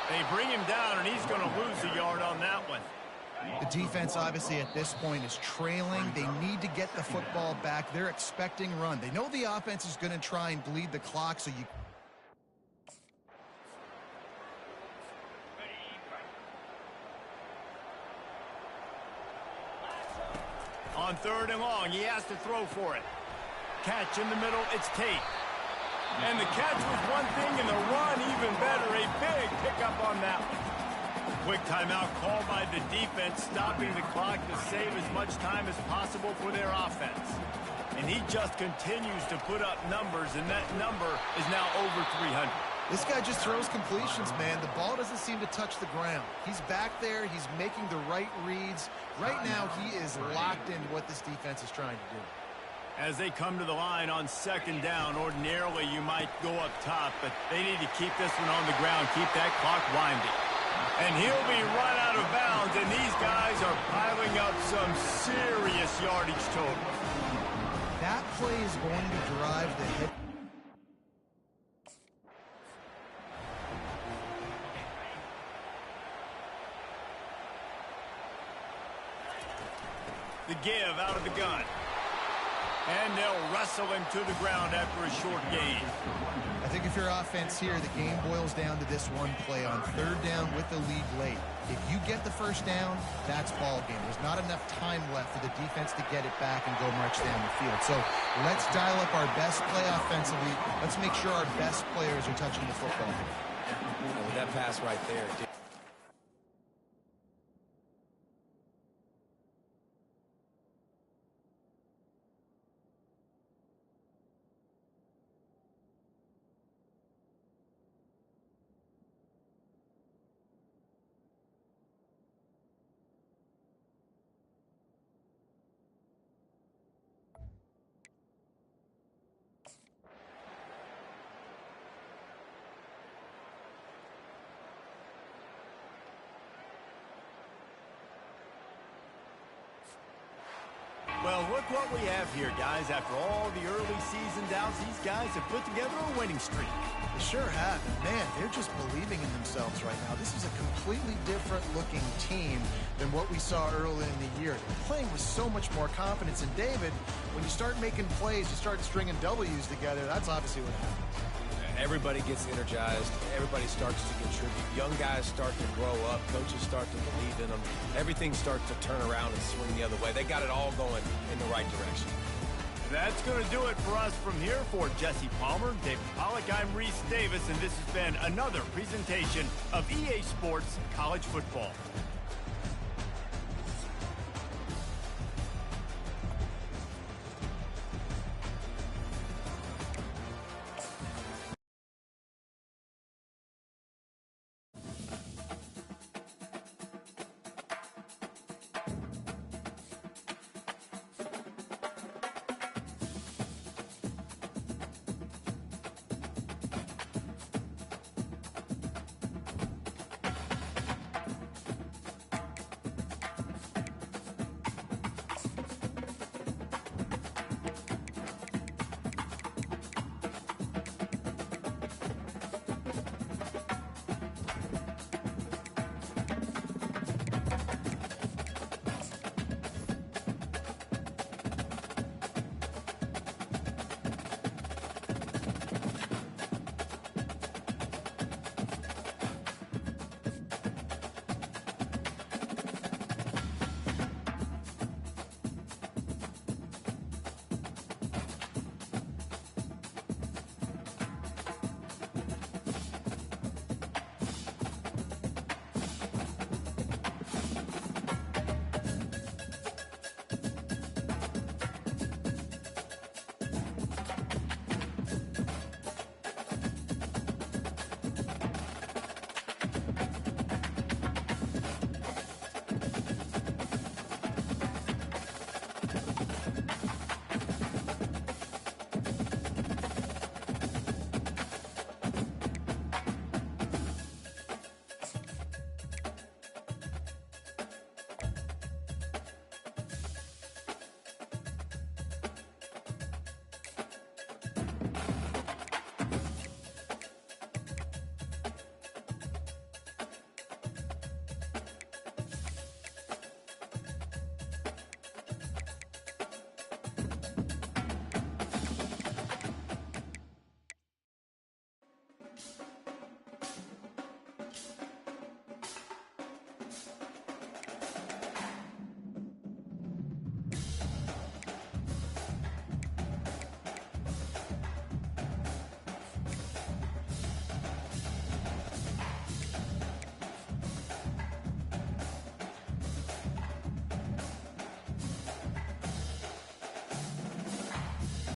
They bring him down, and he's going to lose a yard on that one. The defense, obviously, at this point is trailing. They need to get the football back. They're expecting run. They know the offense is going to try and bleed the clock, so you... On third and long, he has to throw for it. Catch in the middle, it's Tate. And the catch was one thing, and the run even better. A big pickup on that one. Quick timeout called by the defense, stopping the clock to save as much time as possible for their offense. And he just continues to put up numbers, and that number is now over 300. This guy just throws completions, man. The ball doesn't seem to touch the ground. He's back there. He's making the right reads. Right now, he is locked into what this defense is trying to do. As they come to the line on second down, ordinarily you might go up top, but they need to keep this one on the ground, keep that clock winding. And he'll be run out of bounds, and these guys are piling up some serious yardage total. That play is going to drive the head. The give out of the gun. And they'll wrestle him to the ground after a short gain. I think if you're offense here, the game boils down to this one play on third down with the lead late. If you get the first down, that's ball game. There's not enough time left for the defense to get it back and go march down the field. So let's dial up our best play offensively. Let's make sure our best players are touching the football. With that pass right there, dude. Well, look what we have here, guys. After all the early season doubts, these guys have put together a winning streak. They sure have. Man, they're just believing in themselves right now. This is a completely different looking team than what we saw early in the year. They're playing with so much more confidence. And David, when you start making plays, you start stringing W's together, that's obviously what happens. Everybody gets energized. Everybody starts to contribute. Young guys start to grow up. Coaches start to believe in them. Everything starts to turn around and swing the other way. They got it all going in the right direction. That's going to do it for us from here. For Jesse Palmer, David Pollack, I'm Reese Davis, and this has been another presentation of EA Sports College Football.